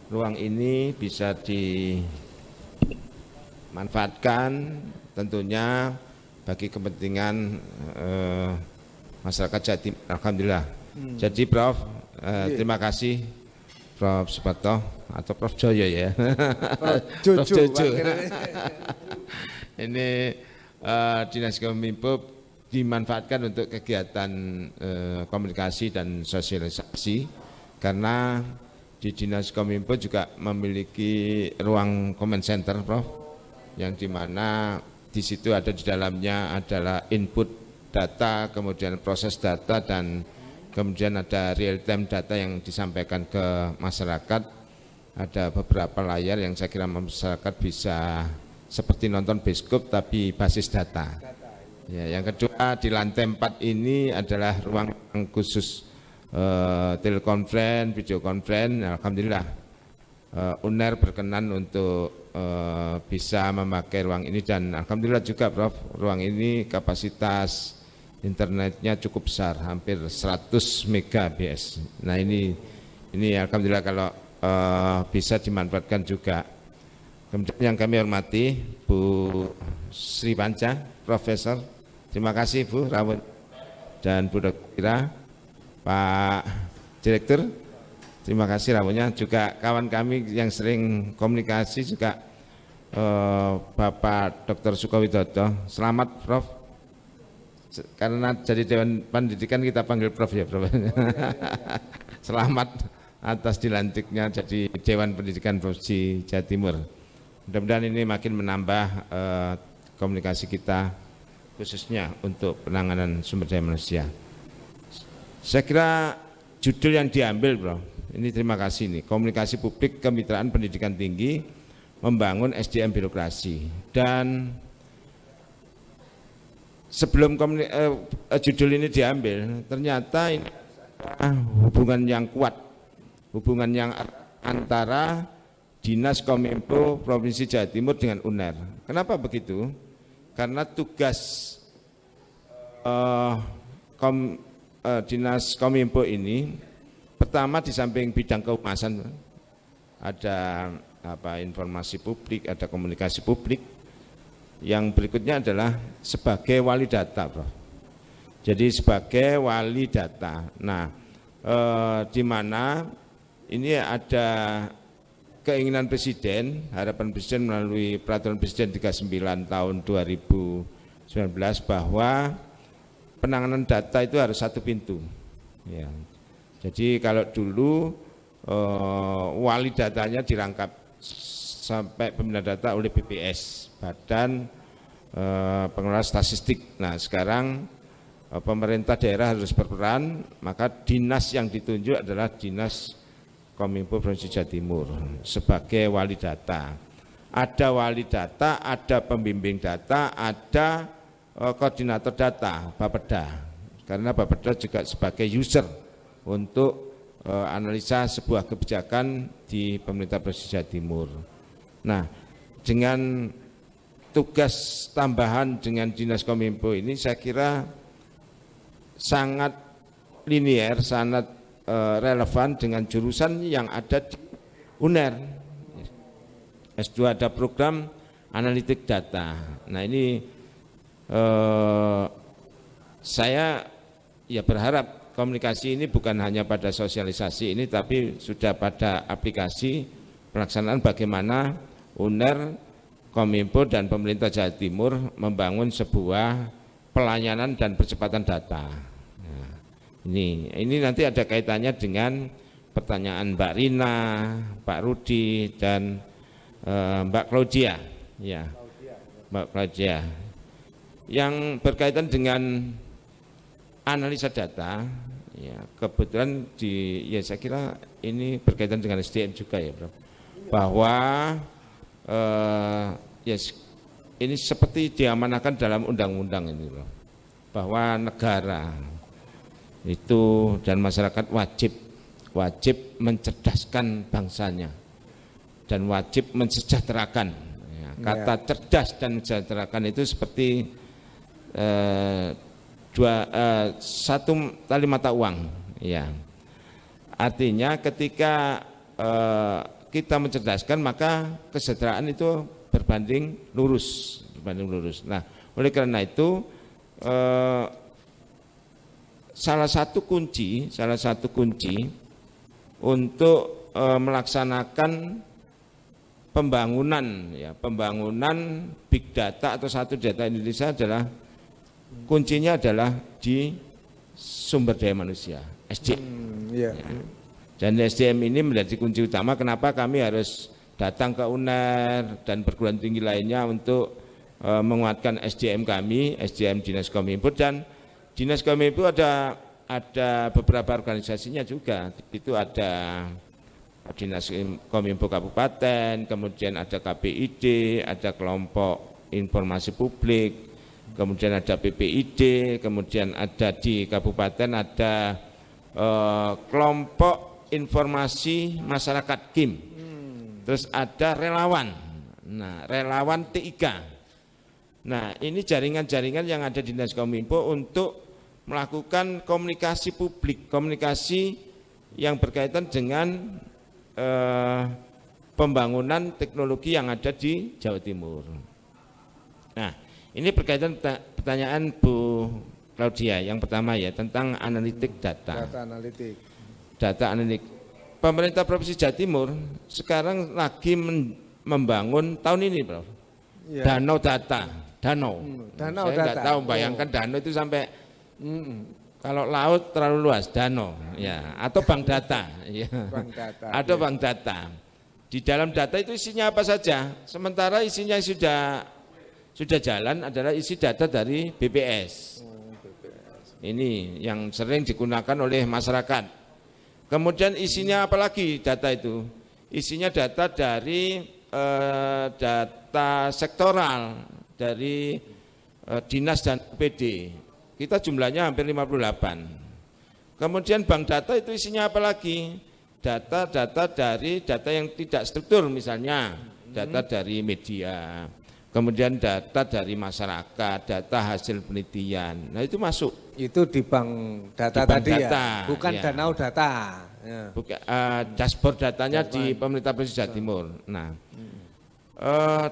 ruang ini bisa dimanfaatkan tentunya bagi kepentingan masyarakat Jatim. Alhamdulillah. Jadi Prof, terima kasih Prof Suparto atau Prof Joyo ya. Prof Jojo. Ini Dinas Kominfo dimanfaatkan untuk kegiatan komunikasi dan sosialisasi karena di Dinas Kominfo juga memiliki ruang comment center, Prof, yang dimana di situ ada di dalamnya adalah input data, kemudian proses data dan kemudian ada real time data yang disampaikan ke masyarakat. Ada beberapa layar yang saya kira masyarakat bisa seperti nonton bioskop tapi basis data. Ya, yang kedua di lantai 4 ini adalah ruang khusus telekonferensi, video conference. Alhamdulillah UNER berkenan untuk bisa memakai ruang ini, dan alhamdulillah juga Prof, ruang ini kapasitas internetnya cukup besar, hampir 100 Mbps. Nah ini alhamdulillah kalau bisa dimanfaatkan juga. Kemudian yang kami hormati Bu Sri Panca, Profesor, terima kasih Bu Rawun dan Bu Dr. Ira, Pak Direktur, terima kasih rawuhnya, juga kawan kami yang sering komunikasi juga Bapak Dr. Sukowidodo, selamat Prof. Karena jadi Dewan Pendidikan kita panggil Prof ya Prof. Selamat atas dilantiknya jadi Dewan Pendidikan Provinsi Jawa Timur. Mudah-mudahan ini makin menambah komunikasi kita khususnya untuk penanganan sumber daya manusia. Saya kira judul yang diambil Bro, ini terima kasih nih, komunikasi publik kemitraan pendidikan tinggi membangun SDM birokrasi. Dan sebelum judul ini diambil, ternyata ini hubungan yang kuat, hubungan yang antara Dinas Kominfo Provinsi Jawa Timur dengan UNER. Kenapa begitu? Karena tugas Dinas Kominfo ini pertama di samping bidang kehumasan ada informasi publik, ada komunikasi publik. Yang berikutnya adalah sebagai wali data, Bro. Jadi sebagai wali data. Nah, di mana ini ada keinginan Presiden, harapan Presiden melalui Peraturan Presiden 39 tahun 2019 bahwa penanganan data itu harus satu pintu. Ya. Jadi kalau dulu wali datanya dirangkap sampai pembinaan data oleh BPS, Badan Pengelola Statistik. Nah sekarang pemerintah daerah harus berperan, maka dinas yang ditunjuk adalah Dinas Kominfo Provinsi Jawa Timur sebagai wali data. Ada wali data, ada pembimbing data, ada koordinator data, Bapeda. Karena Bapeda juga sebagai user untuk analisa sebuah kebijakan di pemerintah Provinsi Jawa Timur. Nah, dengan tugas tambahan dengan Dinas Kominfo ini saya kira sangat linier, sangat relevan dengan jurusan yang ada di UNER. S2 ada program analitik data. Nah ini saya ya berharap komunikasi ini bukan hanya pada sosialisasi ini, tapi sudah pada aplikasi pelaksanaan bagaimana UNER, Kominfo dan pemerintah Jawa Timur membangun sebuah pelayanan dan percepatan data. Ini nanti ada kaitannya dengan pertanyaan Mbak Rina, Pak Rudi dan Mbak Claudia, ya, Mbak Claudia, yang berkaitan dengan analisa data. Ya, kebetulan ya saya kira ini berkaitan dengan SDM juga ya, Bro. Bahwa ini seperti diamanahkan dalam undang-undang ini, Bro. Bahwa negara itu dan masyarakat wajib mencerdaskan bangsanya dan wajib mensejahterakan. Ya, kata cerdas dan mensejahterakan itu seperti satu tali mata uang. Ya, artinya ketika kita mencerdaskan maka kesejahteraan itu berbanding lurus. Nah, oleh karena itu salah satu kunci untuk melaksanakan pembangunan big data atau satu data Indonesia adalah kuncinya adalah di sumber daya manusia, SDM. Ya. Dan SDM ini menjadi kunci utama kenapa kami harus datang ke UNER dan perguruan tinggi lainnya untuk menguatkan SDM kami, SDM Dinas Kominfo. Dan Dinas Kominfo ada beberapa organisasinya juga. Itu ada Dinas Kominfo Kabupaten, kemudian ada KPID, ada kelompok informasi publik, kemudian ada PPID, kemudian ada di Kabupaten ada kelompok informasi masyarakat KIM, terus ada relawan Nah, relawan TIK. Nah, ini jaringan-jaringan yang ada di Dinas Kominfo untuk melakukan komunikasi publik, komunikasi yang berkaitan dengan pembangunan teknologi yang ada di Jawa Timur. Nah, ini berkaitan pertanyaan Bu Claudia yang pertama ya tentang analitik data. Data analitik. Pemerintah Provinsi Jawa Timur sekarang lagi membangun tahun ini, Prof. Ya. Danau data, danau. Danau saya nggak tahu, bayangkan danau itu sampai kalau laut terlalu luas, danau, ya, atau bank data, ya. Bank data. Ada bank data. Di dalam data itu isinya apa saja? Sementara isinya sudah jalan adalah isi data dari BPS. Ini yang sering digunakan oleh masyarakat. Kemudian isinya apa lagi data itu? Isinya data dari data sektoral dari dinas dan UPD. Kita jumlahnya hampir 58. Kemudian bank data itu isinya apa lagi? Data-data dari data yang tidak struktur, misalnya data dari media, kemudian data dari masyarakat, data hasil penelitian. Nah itu masuk. Itu di bank data tadi ya, bukan ya. Danau data. Ya. Bukan, dashboard datanya di pemerintah Provinsi Jawa Timur. Nah,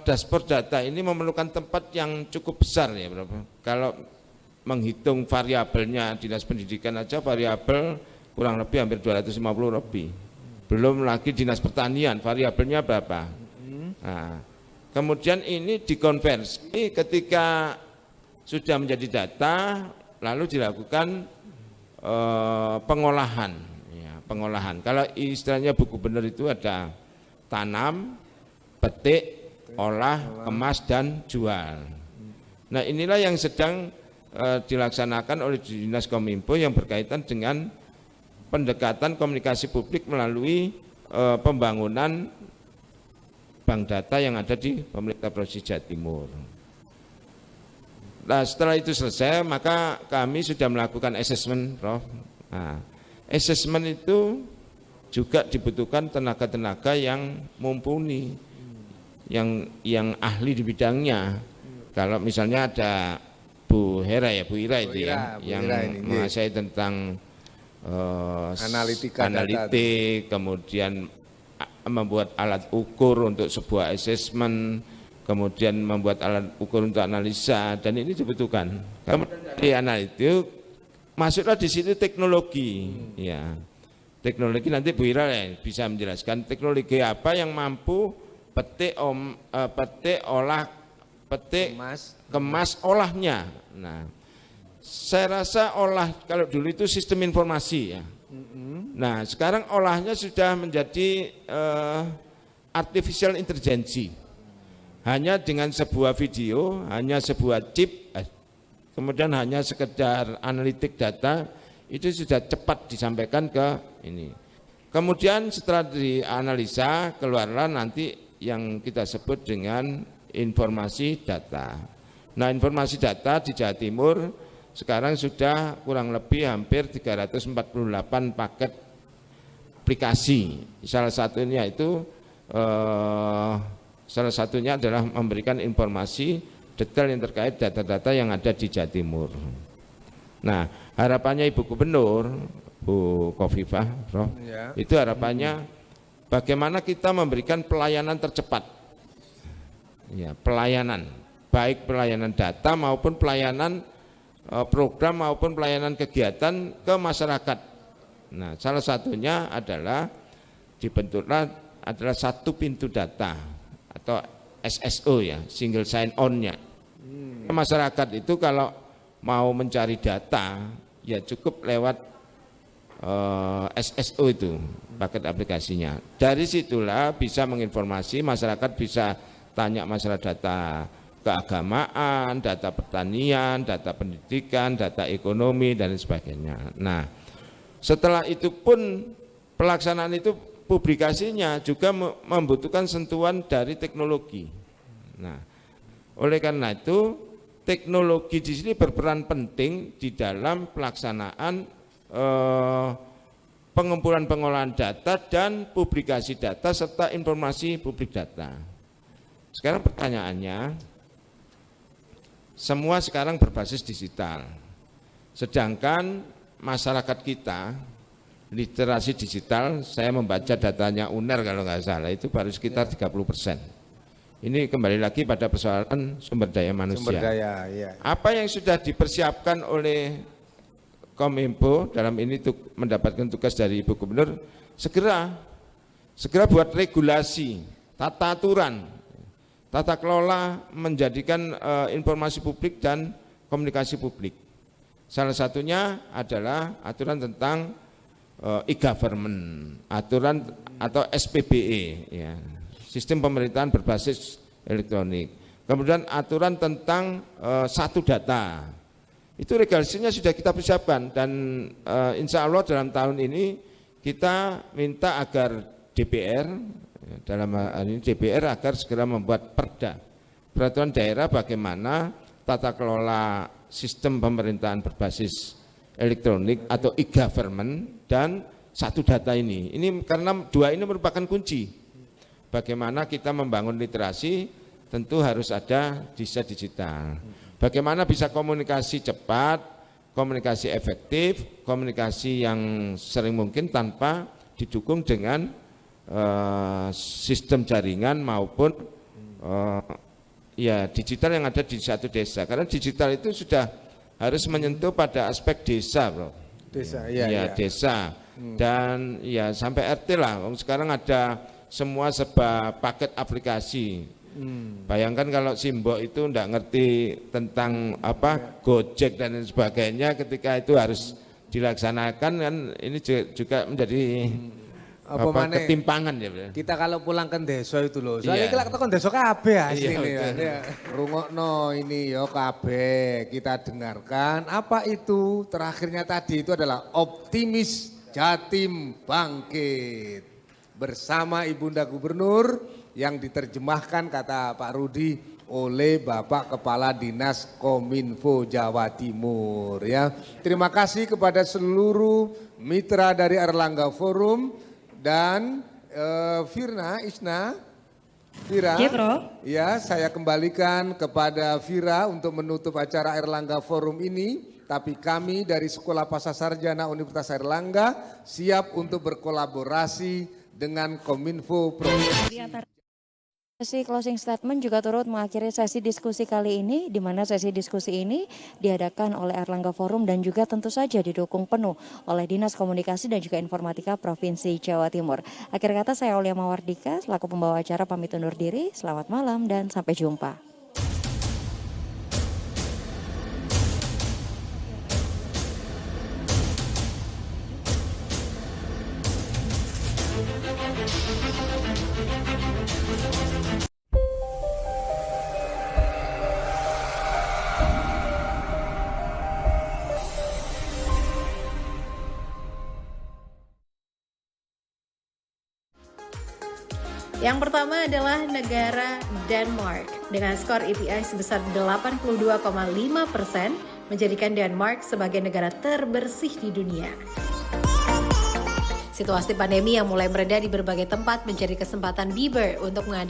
dashboard data ini memerlukan tempat yang cukup besar ya, berapa? Kalau menghitung variabelnya dinas pendidikan aja variabel kurang lebih hampir 250 lebih. Belum lagi dinas pertanian variabelnya berapa? Nah, kemudian ini dikonversi ketika sudah menjadi data lalu dilakukan pengolahan. Ya, pengolahan. Kalau istilahnya buku benar itu ada tanam, petik, olah, kemas dan jual. Nah inilah yang sedang dilaksanakan oleh Dinas Kominfo yang berkaitan dengan pendekatan komunikasi publik melalui pembangunan bank data yang ada di pemerintah Provinsi Jawa Timur. Nah setelah itu selesai maka kami sudah melakukan assessment, Prof. Nah, assessment itu juga dibutuhkan tenaga-tenaga yang mumpuni, yang ahli di bidangnya. Kalau misalnya ada Bu Hera ya, Bu Ira itu ya, yang menguasai tentang analitik, kemudian membuat alat ukur untuk sebuah assessment, kemudian membuat alat ukur untuk analisa, dan ini dibutuhkan. Kemudian dari analitik masuklah di situ teknologi, ya. Teknologi nanti Bu Ira ya, bisa menjelaskan teknologi apa yang mampu petik, kemas, olahnya. Nah, saya rasa olah kalau dulu itu sistem informasi ya. Nah, sekarang olahnya sudah menjadi artificial intelligence. Hanya dengan sebuah video, hanya sebuah chip, kemudian hanya sekedar analitik data, itu sudah cepat disampaikan ke ini. Kemudian setelah dianalisa, keluarlah nanti yang kita sebut dengan informasi data. Nah, informasi data di Jawa Timur sekarang sudah kurang lebih hampir 348 paket aplikasi. Salah satunya adalah memberikan informasi detail yang terkait data-data yang ada di Jawa Timur. Nah, harapannya Ibu Gubernur, Bu Khofifah, itu harapannya bagaimana kita memberikan pelayanan tercepat. Ya, pelayanan, baik pelayanan data maupun pelayanan program maupun pelayanan kegiatan ke masyarakat. Nah, salah satunya adalah dibentuklah adalah satu pintu data atau SSO ya, single sign on-nya. Masyarakat itu kalau mau mencari data ya cukup lewat SSO itu, paket aplikasinya. Dari situlah bisa menginformasi, masyarakat bisa tanya masalah data keagamaan, data pertanian, data pendidikan, data ekonomi dan sebagainya. Nah, setelah itu pun pelaksanaan itu publikasinya juga membutuhkan sentuhan dari teknologi. Nah, oleh karena itu teknologi di sini berperan penting di dalam pelaksanaan pengumpulan pengolahan data dan publikasi data serta informasi publik data. Sekarang pertanyaannya, semua sekarang berbasis digital. Sedangkan masyarakat kita, literasi digital, saya membaca datanya UNER kalau nggak salah, itu baru sekitar 30%. Ini kembali lagi pada persoalan sumber daya manusia. Sumber daya, ya. Apa yang sudah dipersiapkan oleh Kominfo dalam ini untuk mendapatkan tugas dari Ibu Gubernur, segera buat regulasi, tata aturan, tata kelola menjadikan informasi publik dan komunikasi publik. Salah satunya adalah aturan tentang e-government, aturan atau SPBE, ya, sistem pemerintahan berbasis elektronik. Kemudian aturan tentang satu data, itu regulasinya sudah kita persiapkan dan insya Allah dalam tahun ini kita minta agar DPR, dalam hal ini DPR agar segera membuat peraturan daerah bagaimana tata kelola sistem pemerintahan berbasis elektronik atau e-government dan satu data ini. Ini karena dua ini merupakan kunci. Bagaimana kita membangun literasi, tentu harus ada digital. Bagaimana bisa komunikasi cepat, komunikasi efektif, komunikasi yang sering mungkin tanpa didukung dengan sistem jaringan maupun ya digital yang ada di satu desa. Karena digital itu sudah harus menyentuh pada aspek desa, bro. Desa, ya. Desa dan ya sampai RT lah. Sekarang ada semua serba paket aplikasi. Bayangkan kalau Simbok itu enggak ngerti tentang apa Gojek dan sebagainya, ketika itu harus dilaksanakan kan ini juga menjadi ketimpangan ya. Kita kalau pulang ke desa itu loh. Soalnya kita tekan desa kabeh asline ya. Rungokno ini yo kabeh kita dengarkan. Apa itu? Terakhirnya tadi itu adalah optimis Jatim bangkit. Bersama Ibunda Gubernur yang diterjemahkan kata Pak Rudi oleh Bapak Kepala Dinas Kominfo Jawa Timur ya. Terima kasih kepada seluruh mitra dari Erlangga Forum dan Vira. Ya, Bro. Ya, saya kembalikan kepada Vira untuk menutup acara Erlangga Forum ini. Tapi kami dari Sekolah Pasca Sarjana Universitas Erlangga siap untuk berkolaborasi dengan Kominfo Provinsi. Sesi closing statement juga turut mengakhiri sesi diskusi kali ini, di mana sesi diskusi ini diadakan oleh Erlangga Forum dan juga tentu saja didukung penuh oleh Dinas Komunikasi dan juga Informatika Provinsi Jawa Timur. Akhir kata saya Aulia Mawardika, selaku pembawa acara pamit undur diri. Selamat malam dan sampai jumpa. Yang pertama adalah negara Denmark dengan skor EPI sebesar 82,5% menjadikan Denmark sebagai negara terbersih di dunia. Situasi pandemi yang mulai mereda di berbagai tempat menjadi kesempatan Bieber untuk mengadakan